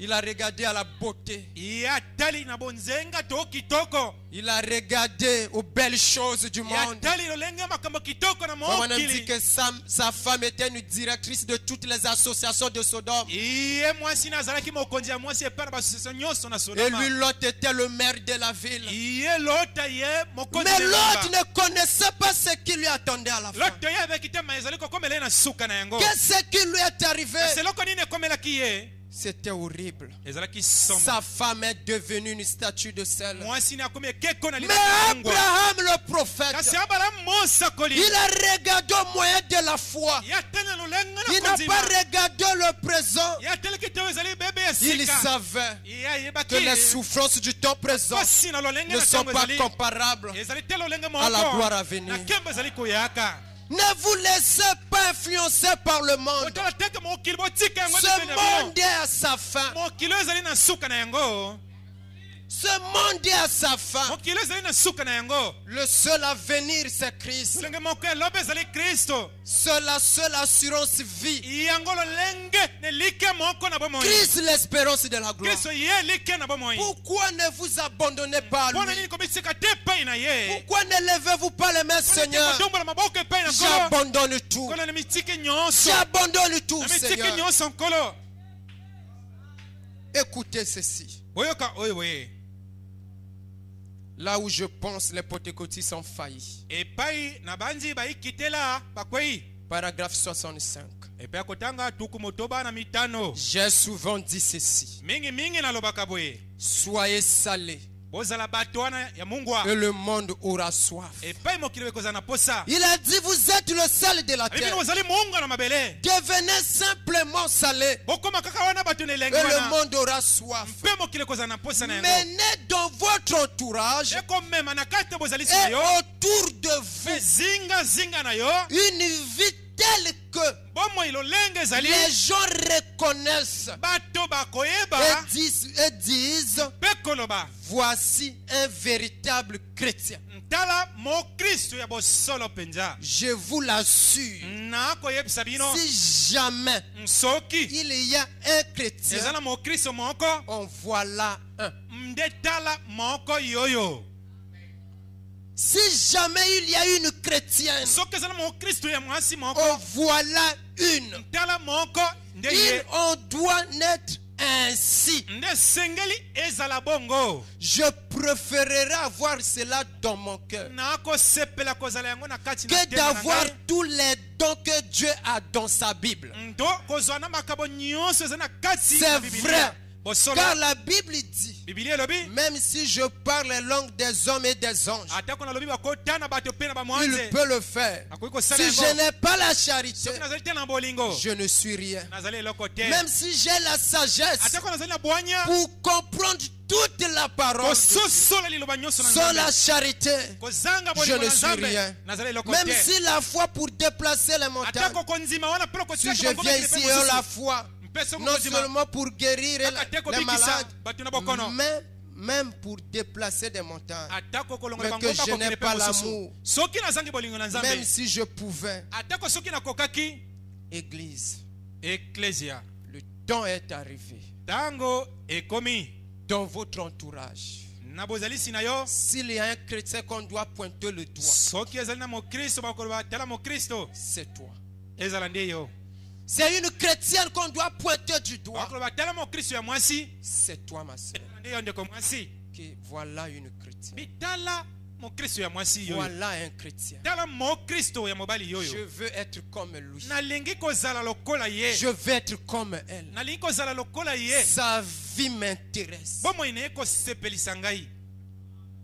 Il a regardé à la beauté. Il a regardé aux belles choses du monde. On a dit que sa femme était une directrice de toutes les associations de Sodome. Et lui, l'autre était le maire de la ville. Mais l'autre ne connaissait pas ce qui lui attendait à la fin. Qu'est-ce qui lui est arrivé? C'était horrible. Sa femme est devenue une statue de sel. Mais Abraham le prophète, il a regardé au moyen de la foi. Il n'a pas regardé le présent. Il savait que les souffrances du temps présent ne sont pas comparables à la gloire à venir. Ne vous laissez pas influencer par le monde. Ce monde est à sa fin. Ce monde est à sa fin. Le seul avenir c'est Christ. C'est la seule assurance vie. Christ l'espérance de la gloire. Pourquoi ne vous abandonnez pas à lui? Pourquoi ne levez-vous pas les mains, Seigneur? J'abandonne tout. J'abandonne tout, Seigneur. Écoutez ceci. Là où je pense les Pentecôtistes sont faillis. Paragraphe 65. J'ai souvent dit ceci. Soyez salés. Et le monde aura soif. Il a dit vous êtes le sel de la terre. Devenez simplement salés. Et le monde aura soif. Menez dans votre entourage et autour de vous une vie tel que les gens reconnaissent et disent voici un véritable chrétien. Je vous l'assure, si jamais il y a un chrétien, on voit là un. Si jamais il y a une chrétienne, on voit là une. On doit naître ainsi. Je préférerais avoir cela dans mon cœur que d'avoir tous les dons que Dieu a dans sa Bible. C'est vrai. Car la Bible dit, même si je parle les langues des hommes et des anges, il peut le faire. Si je n'ai pas la charité, je ne suis rien. Même si j'ai la sagesse pour comprendre toute la parole, sans la charité, je ne suis rien. Même si la foi pour déplacer les montagnes, si je viens ici et la foi, non seulement pour guérir les malades, mais même pour déplacer des montagnes, mais que je n'ai pas l'amour, même si je pouvais. Église, le temps est arrivé dans votre entourage. S'il y a un chrétien qu'on doit pointer le doigt, c'est toi. C'est une chrétienne qu'on doit pointer du doigt. C'est toi, ma soeur. Voilà une chrétienne. Voilà un chrétien. Je veux être comme lui. Je veux être comme elle. Sa vie m'intéresse.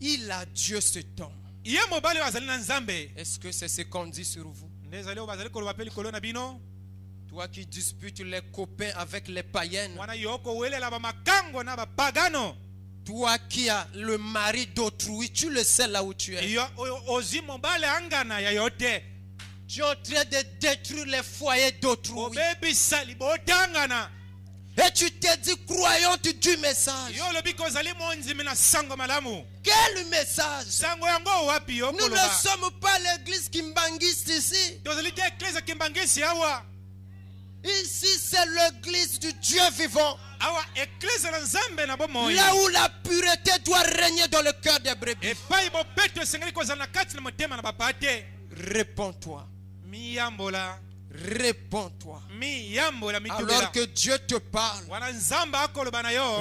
Il a Dieu ce temps. Est-ce que c'est ce qu'on dit sur vous? Toi qui disputes les copains avec les païennes. Toi qui as le mari d'autrui, tu le sais là où tu es. Tu es en train de détruire les foyers d'autrui. Et tu te dis croyante du message. Quel message? Nous ne sommes pas l'église kimbangiste ici. Ici c'est l'église du Dieu vivant. Là où la pureté doit régner dans le cœur des brebis. Réponds-toi. Réponds-toi. Alors que Dieu te parle,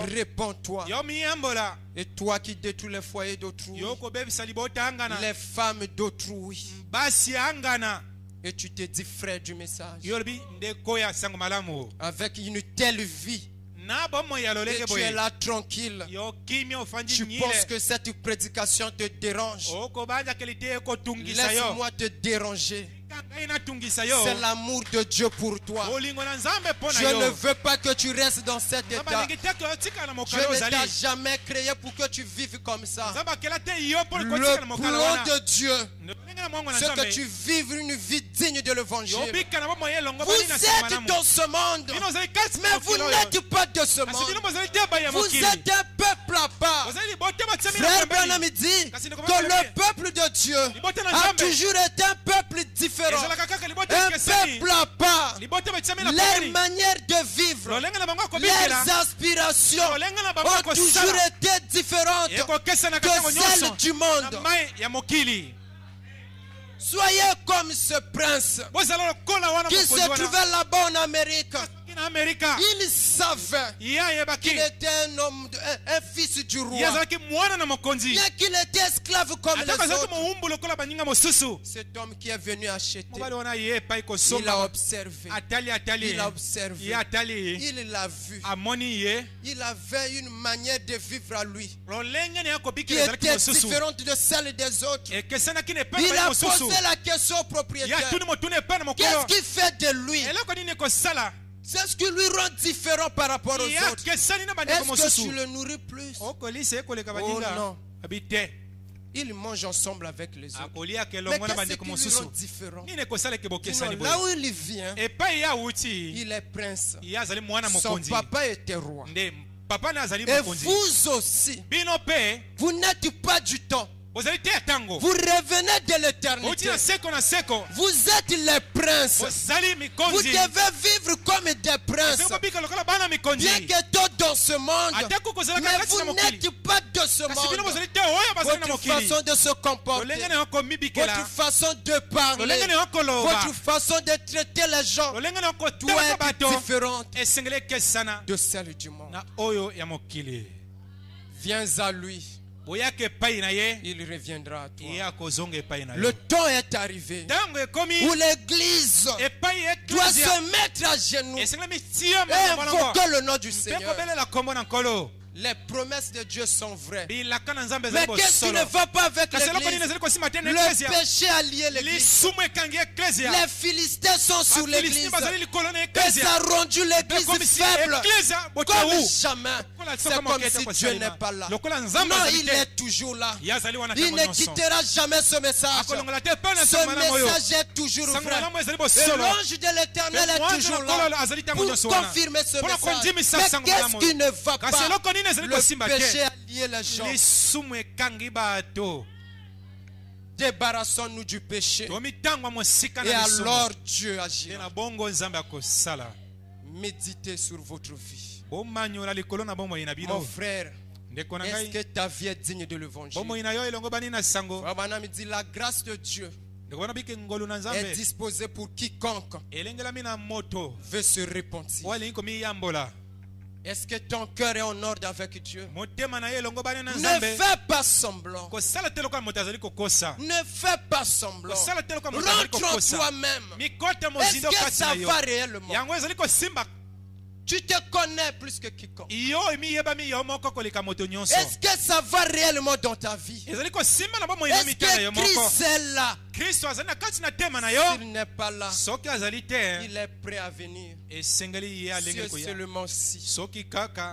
réponds-toi. Et toi qui détruis les foyers d'autrui, les femmes d'autrui, et tu te dis frère du message, avec une telle vie, et tu es là tranquille, tu penses que cette prédication te dérange. Laisse-moi te déranger. C'est l'amour de Dieu pour toi. Je ne veux pas que tu restes dans cet état. Je ne t'ai jamais créé pour que tu vives comme ça. Le plan de Dieu, c'est que tu vives une vie digne de l'évangile. Vous êtes dans ce monde, mais vous n'êtes pas de ce monde. Vous êtes un peuple à part. Frère Branham dit que le peuple de Dieu a toujours été un peuple différent. Un peuple à part. Leurs manières de vivre, leurs aspirations ont toujours été différentes que celles du monde. Soyez comme ce prince qui se trouvait là-bas en Amérique. Il savait qu'il était un homme, un fils du roi. Bien qu'il était esclave comme les autres. Cet homme qui est venu acheter, il a observé. Il a observé. Il l'a vu. Il avait une manière de vivre à lui qui était différente de celle des autres. Il a posé la question au propriétaire. Qu'est-ce qui fait de lui? C'est ce qui lui rend différent par rapport aux autres. Est-ce que tu le nourris plus? Oh non. ils mangent ensemble avec les autres. Mais qu'est-ce qui le rend différent? Là où il vient, il est prince. Son papa était roi. Et vous aussi, vous n'êtes pas du temps. Vous revenez de l'éternité. Vous êtes les princes. Vous devez vivre comme des princes. Bien qu'étant dans ce monde, mais vous n'êtes pas de ce monde. Votre façon de se comporter, votre façon de parler, votre façon de traiter les gens doit être différente de celle du monde. Viens à lui. Il reviendra à toi. Le temps est arrivé où l'église doit se mettre à genoux et invoquer le nom du Seigneur. Les promesses de Dieu sont vraies. Mais qu'est-ce qui ne va pas avec l'église? Le péché a lié l'église. Les Philistins sont sur l'église. Et ça a rendu l'église faible comme jamais. C'est comme si Dieu n'est pas là. Non, il est toujours là. Il ne quittera jamais ce message. Ce message est toujours vrai. Et l'ange de l'Éternel est toujours là pour confirmer ce message. Mais qu'est-ce qui ne va pas? Le péché a lié les gens. Débarrassons-nous du péché. Et alors Dieu agira. Méditez sur votre vie. Mon frère, est-ce que ta vie est digne de l'évangile? La grâce de Dieu est disposée pour quiconque veut se repentir. Est-ce que ton cœur est en ordre avec Dieu? Ne fais pas semblant. Ne fais pas semblant. Rentre en toi-même. Est-ce que ça va réellement? Tu te connais plus que quiconque. Est-ce que ça va réellement dans ta vie? Est-ce que Christ est là? S'il n'est pas là, il est prêt à venir. C'est seulement si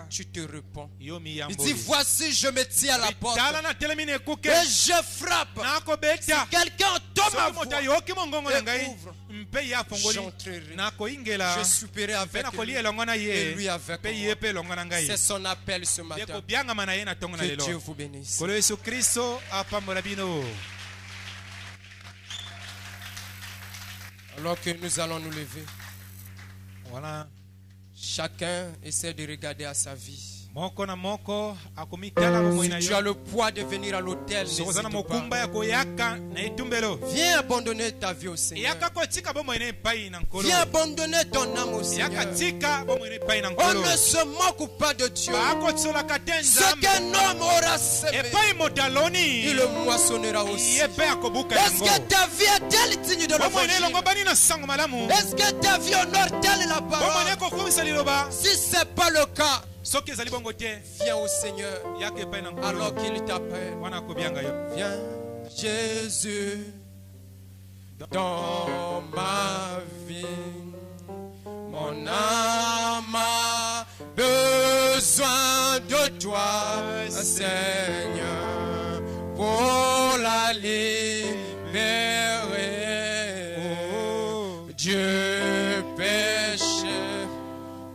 tu te réponds. Il dit, voici je me tiens à la porte et je frappe. Si quelqu'un entend ma voix et ouvre, j'entrerai. Je souperai avec lui et lui avec moi. C'est son appel ce matin. Que Dieu vous bénisse. Alors que nous allons nous lever, voilà. Chacun essaie de regarder à sa vie. Si tu as le poids de venir à l'autel, viens abandonner ta vie au Seigneur. Viens abandonner ton âme au Seigneur. On ne se moque pas de Dieu. Ce qu'un homme aura semé, il le moissonnera aussi. Est-ce que ta vie est-elle digne de l'évangile? Est-ce que ta vie honore-t-elle la parole? Si ce n'est pas le cas, viens au Seigneur alors qu'il t'appelle. Viens Jésus dans ma vie. Mon âme a besoin de toi, Seigneur, pour la libérer. Dieu péché,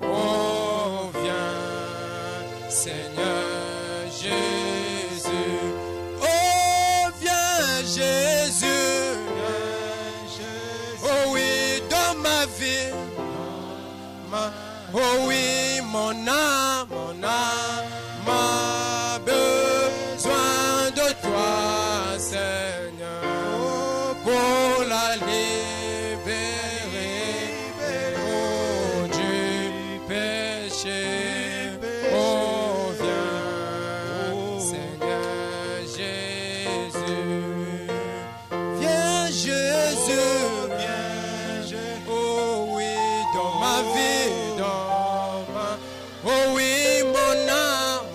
oh viens, Seigneur Jésus. Oh viens Jésus. Oh oui, dans ma vie. Oh oui, mon âme a besoin de toi, Seigneur, pour la libérer. Oh Dieu péché, oh viens, Seigneur Jésus. Viens Jésus. Oh oui, dans ma vie. Oh oui, mon âme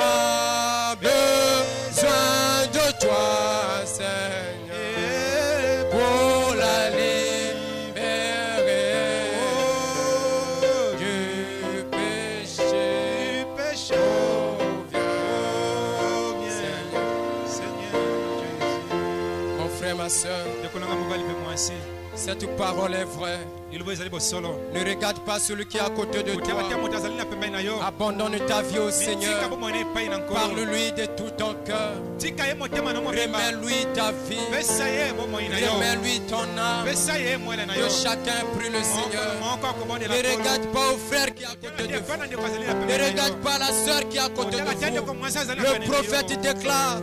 a besoin de toi, Seigneur, pour la libérer du péché. Oh, viens, Seigneur. frère, ma soeur, cette parole est vraie. Ne regarde pas celui qui est à côté de toi. Abandonne ta vie au Seigneur. Parle-lui de tout ton cœur. Remets-lui ta vie. Remets-lui ton âme. Que chacun prie le Seigneur. Ne regarde pas au frère qui est à côté de vous. Ne regarde pas la soeur qui est à côté de vous. Le prophète déclare: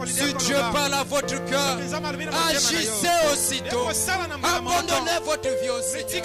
si Dieu parle à votre cœur, agissez aussitôt. Abandonnez votre vie au Seigneur.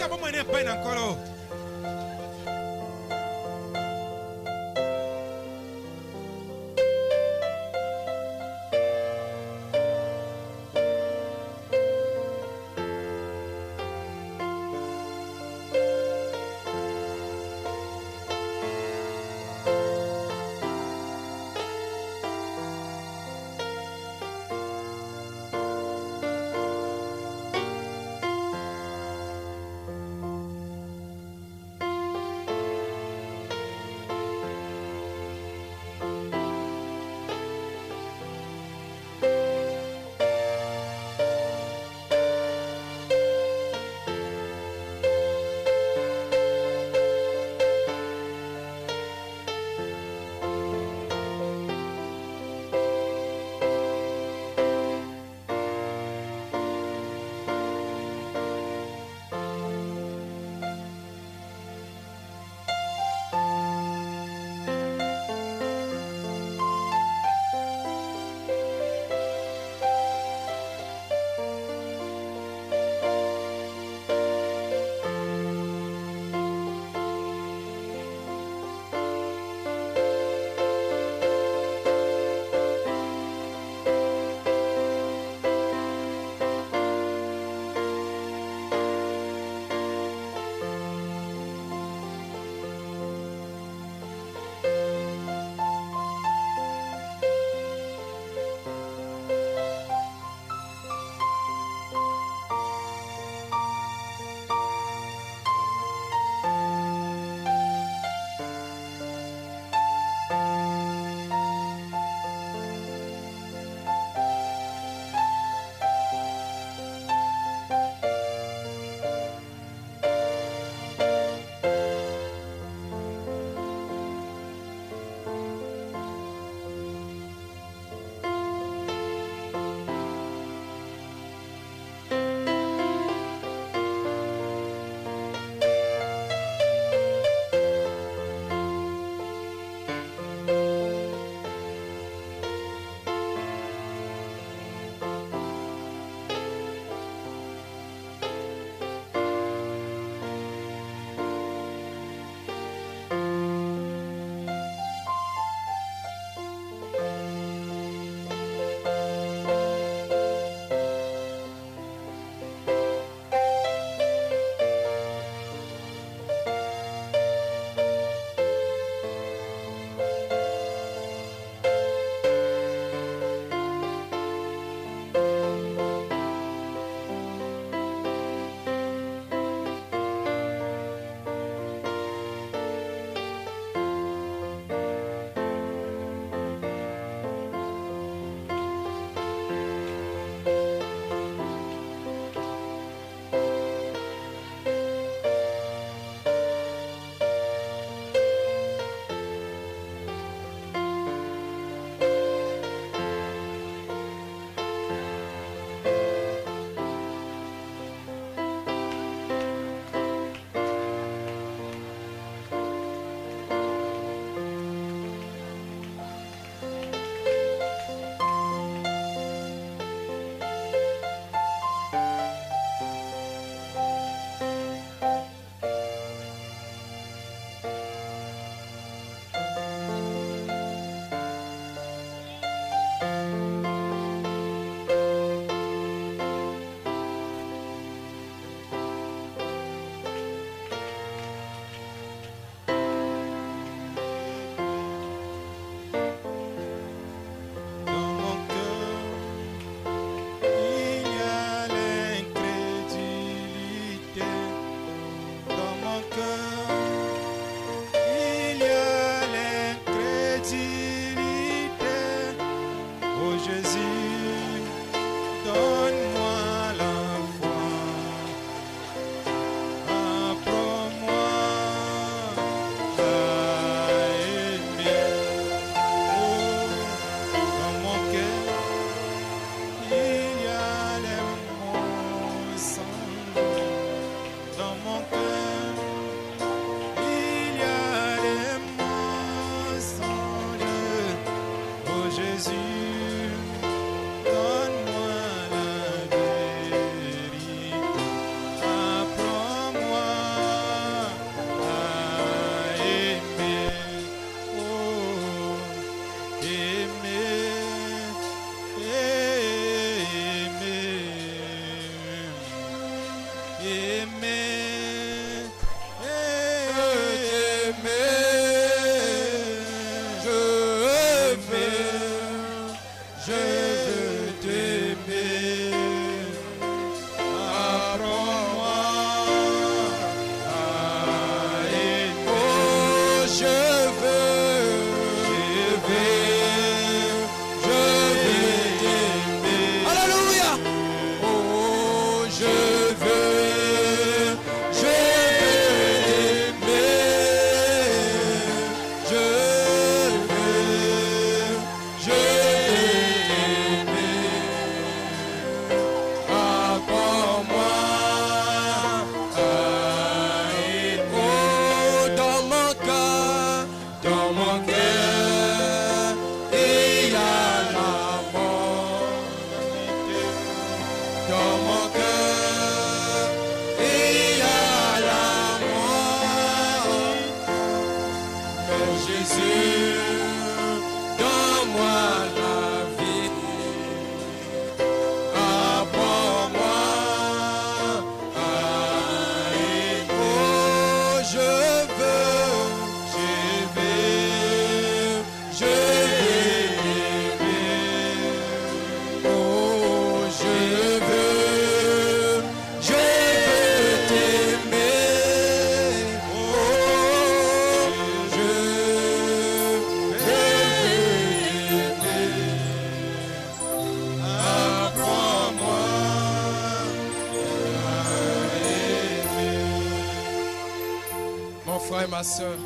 Ma soeur,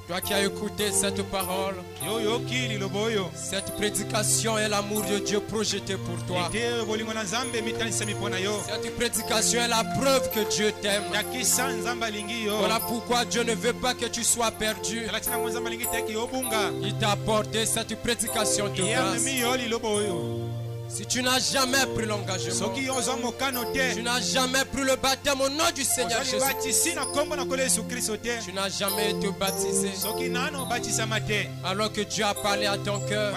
toi qui as écouté cette parole, cette prédication est l'amour de Dieu projeté pour toi. Cette prédication est la preuve que Dieu t'aime. Voilà pourquoi Dieu ne veut pas que tu sois perdu. Il t'a apporté cette prédication de grâce. Si tu n'as jamais pris l'engagement, tu n'as jamais pris le baptême au nom du Seigneur Jésus, tu n'as jamais été baptisé, alors que Dieu a parlé à ton cœur,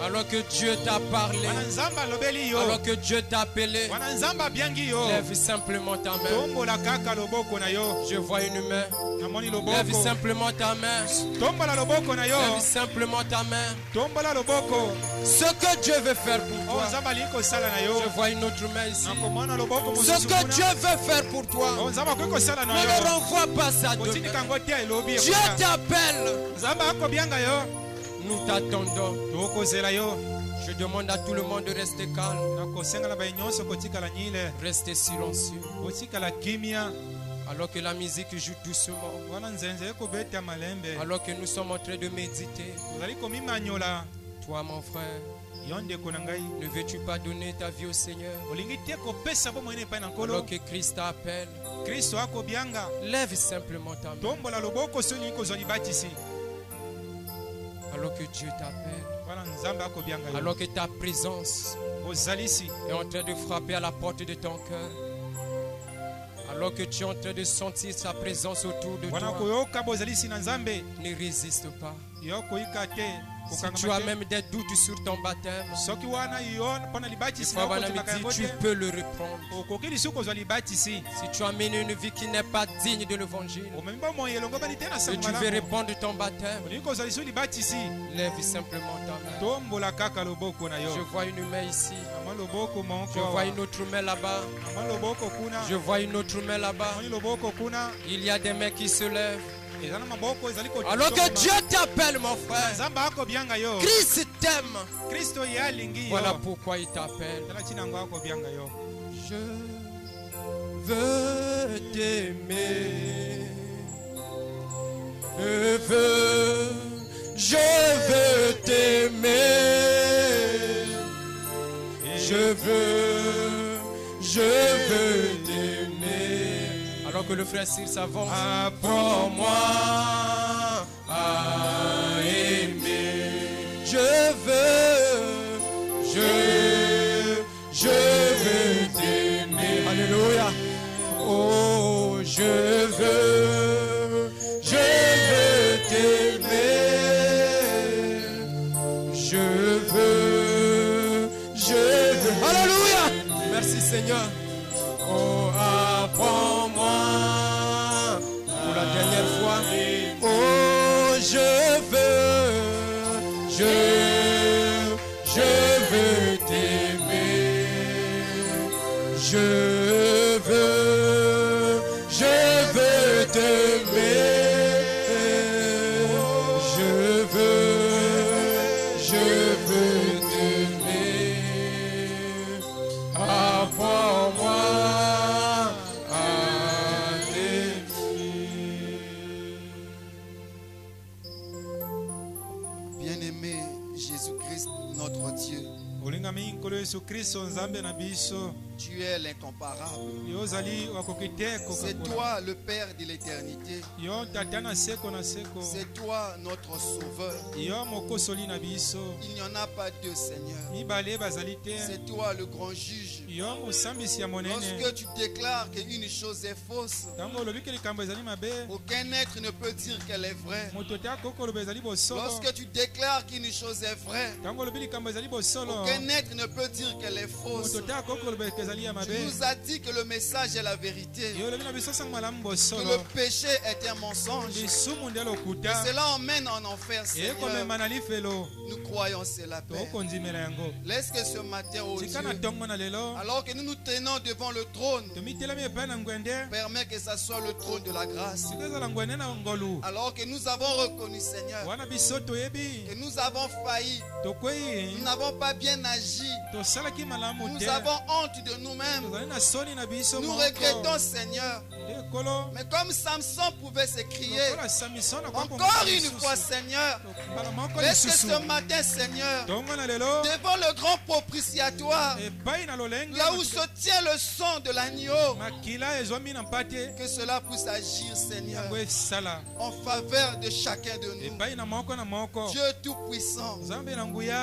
alors que Dieu t'a parlé, alors que Dieu t'a appelé, lève simplement ta main. Je vois une main. Lève simplement ta main. Lève simplement ta main. Ce que Dieu veut faire pour toi. Je vois une autre main ici. Ce que Dieu veut faire pour toi. Ne le renvoie pas ça demain. Dieu t'appelle. Nous t'attendons. Je demande à tout le monde de rester calme. Restez silencieux. Alors que la musique joue doucement, alors que nous sommes en train de méditer, toi mon frère, ne veux-tu pas donner ta vie au Seigneur? Alors que Christ t'appelle, lève simplement ta main. Alors que Dieu t'appelle, alors que ta présence est en train de frapper à la porte de ton cœur, alors que tu es en train de sentir sa présence autour de toi, ne résiste pas. Si tu as même des doutes sur ton baptême, tu peux le reprendre. Si tu as mené une vie qui n'est pas digne de l'évangile, et tu veux répondre ton baptême, lève simplement ta main. Je vois une main ici. Je vois une autre main là-bas. Je vois une autre main là-bas. Il y a des mains qui se lèvent. Alors que Dieu t'appelle, mon frère. Christ t'aime. Voilà pourquoi il t'appelle. Je veux t'aimer. Je veux t'aimer. Je veux t'aimer. Alors que le frère Cyril s'avance. Apprends-moi à aimer. Je veux t'aimer. Alléluia. Oh, je veux t'aimer. Je veux. Alléluia. Merci Seigneur. Oh, apprends-moi pour la dernière fois. Oh, je veux t'aimer. Je veux t'aimer. Je veux t'aimer. Apprends-moi à t'aimer. Bien-aimé Jésus-Christ, notre Dieu. Tu es l'incomparable. C'est toi le Père de l'éternité. C'est toi notre Sauveur. Il n'y en a pas deux, Seigneur. C'est toi le grand juge. Lorsque tu déclares qu'une chose est fausse, aucun être ne peut dire qu'elle est vraie. Lorsque tu déclares qu'une chose est vraie, aucun être ne peut dire qu'elle est fausse. Tu nous as dit que le message est la vérité, que le péché est un mensonge, et cela emmène en enfer, Seigneur. Nous croyons cela, Père. Laisse que ce matin, oh Dieu, alors que nous nous tenons devant le trône, permets que ça soit le trône de la grâce. Alors que nous avons reconnu, Seigneur, que nous avons failli, nous n'avons pas bien agi, nous avons honte de nous-mêmes, nous regrettons, Seigneur. Mais comme Samson pouvait s'écrier encore une fois, Seigneur, laisse que ce matin, Seigneur, devant le grand propitiatoire, là où se tient le sang de l'agneau, que cela puisse agir, Seigneur, en faveur de chacun de nous. Dieu Tout-Puissant,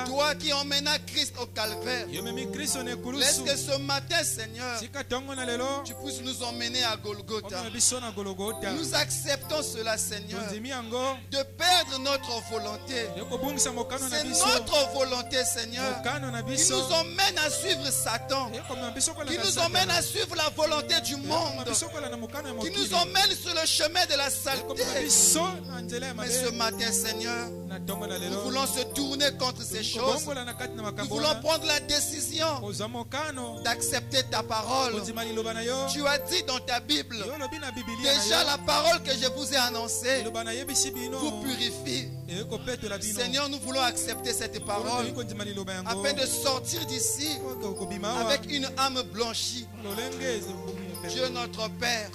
toi qui emmena Christ au calvaire, laisse que ce matin, Seigneur, tu puisses nous emmener à Golgotha. Nous acceptons cela, Seigneur, de perdre notre volonté. C'est notre volonté, Seigneur, qui nous emmène à suivre Satan, qui nous emmène à suivre la volonté du monde, qui nous emmène sur le chemin de la saleté. Mais ce matin, Seigneur, nous voulons se tourner contre ces choses. Nous voulons prendre la décision d'accepter ta parole. Tu as dit dans ta Bible, déjà la parole que je vous ai annoncée vous purifie. Seigneur, nous voulons accepter cette parole afin de sortir d'ici avec une âme blanchie. Dieu notre Père,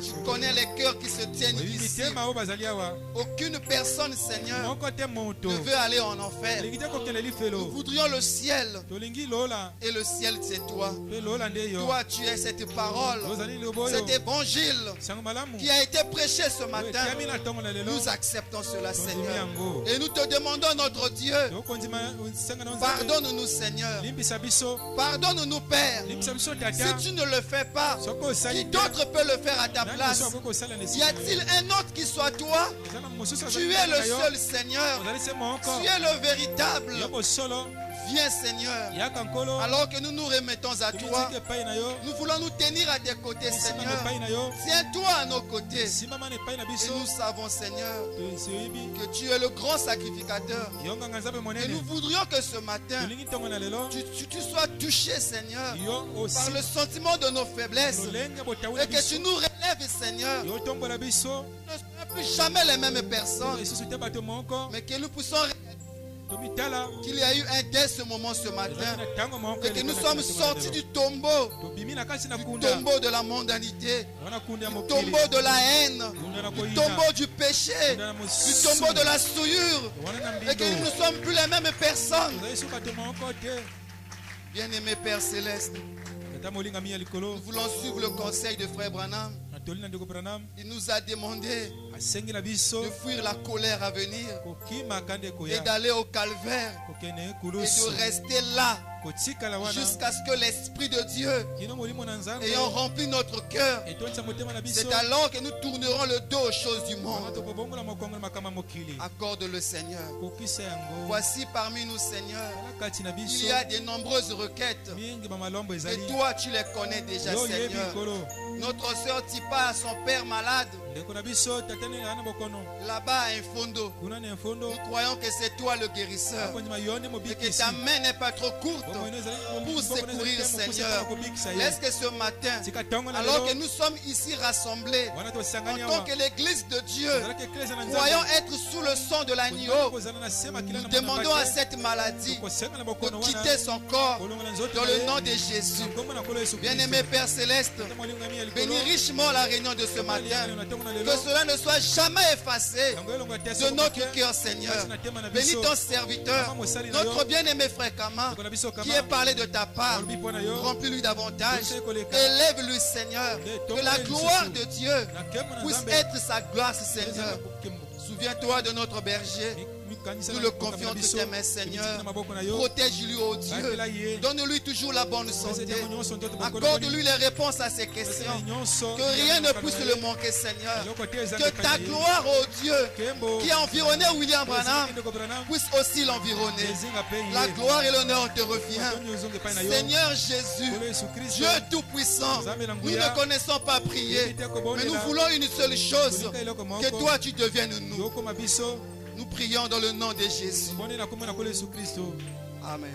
tu connais les cœurs qui se tiennent ici. Aucune personne, Seigneur, ne veut aller en enfer. Nous voudrions le ciel, et le ciel c'est toi. Toi tu es cette parole, cet évangile qui a été prêché ce matin. Nous acceptons cela, Seigneur, et nous te demandons, notre Dieu, pardonne-nous, Seigneur, pardonne-nous, Père. Si tu ne le fais pas, qui d'autre peut le faire à ta place? Y a-t-il un autre qui soit toi? Tu es le seul, Seigneur. Tu es le véritable. Viens, Seigneur. Alors que nous nous remettons à toi, nous voulons nous tenir à tes côtés, Seigneur. Tiens-toi à nos côtés. Et nous savons, Seigneur, que tu es le grand sacrificateur. Et nous voudrions que ce matin, tu sois touché, Seigneur, par le sentiment de nos faiblesses. Et que tu nous relèves, Seigneur. Ne sois plus jamais les mêmes personnes, mais que nous puissions qu'il y a eu un dès ce moment ce matin et que nous sommes sortis du tombeau de la mondanité, du tombeau de la haine, du tombeau du péché, du tombeau de la souillure, et que nous ne sommes plus les mêmes personnes. Bien-aimé Père Céleste, nous voulons suivre le conseil de Frère Branham. Il nous a demandé de fuir la colère à venir et d'aller au calvaire et de rester là jusqu'à ce que l'Esprit de Dieu ayant rempli notre cœur, c'est alors que nous tournerons le dos aux choses du monde. Accorde le Seigneur. Voici parmi nous, Seigneur, il y a de nombreuses requêtes et toi tu les connais déjà, Seigneur. Notre soeur Tipa a son père malade. Là-bas à Infondo. Nous croyons que c'est toi le guérisseur et que ta main n'est pas trop courte pour secourir, Seigneur. Laisse que ce matin, alors que nous sommes ici rassemblés en tant que l'église de Dieu, croyons être sous le sang de l'agneau, nous demandons à cette maladie de quitter son corps dans le nom de Jésus. Bien-aimé Père Céleste, bénis richement la réunion de ce matin. Que cela ne soit jamais effacé de notre cœur, Seigneur. Bénis ton serviteur, notre bien-aimé frère Kama, qui est parlé de ta part. Remplis-lui davantage. Élève-lui, Seigneur. Que la gloire de Dieu puisse être sa gloire, Seigneur. Souviens-toi de notre berger. Nous le confions entre tes mains, Seigneur. Protège-lui, oh Dieu. Donne-lui toujours la bonne santé. Accorde-lui les réponses à ses questions. Que rien ne puisse le manquer, Seigneur. Que ta gloire, oh Dieu, qui a environné William Branham, puisse aussi l'environner. La gloire et l'honneur te revient. Seigneur Jésus, Dieu Tout-Puissant, nous ne connaissons pas prier, mais nous voulons une seule chose, que toi tu deviennes nous. Nous prions dans le nom de Jésus. Amen.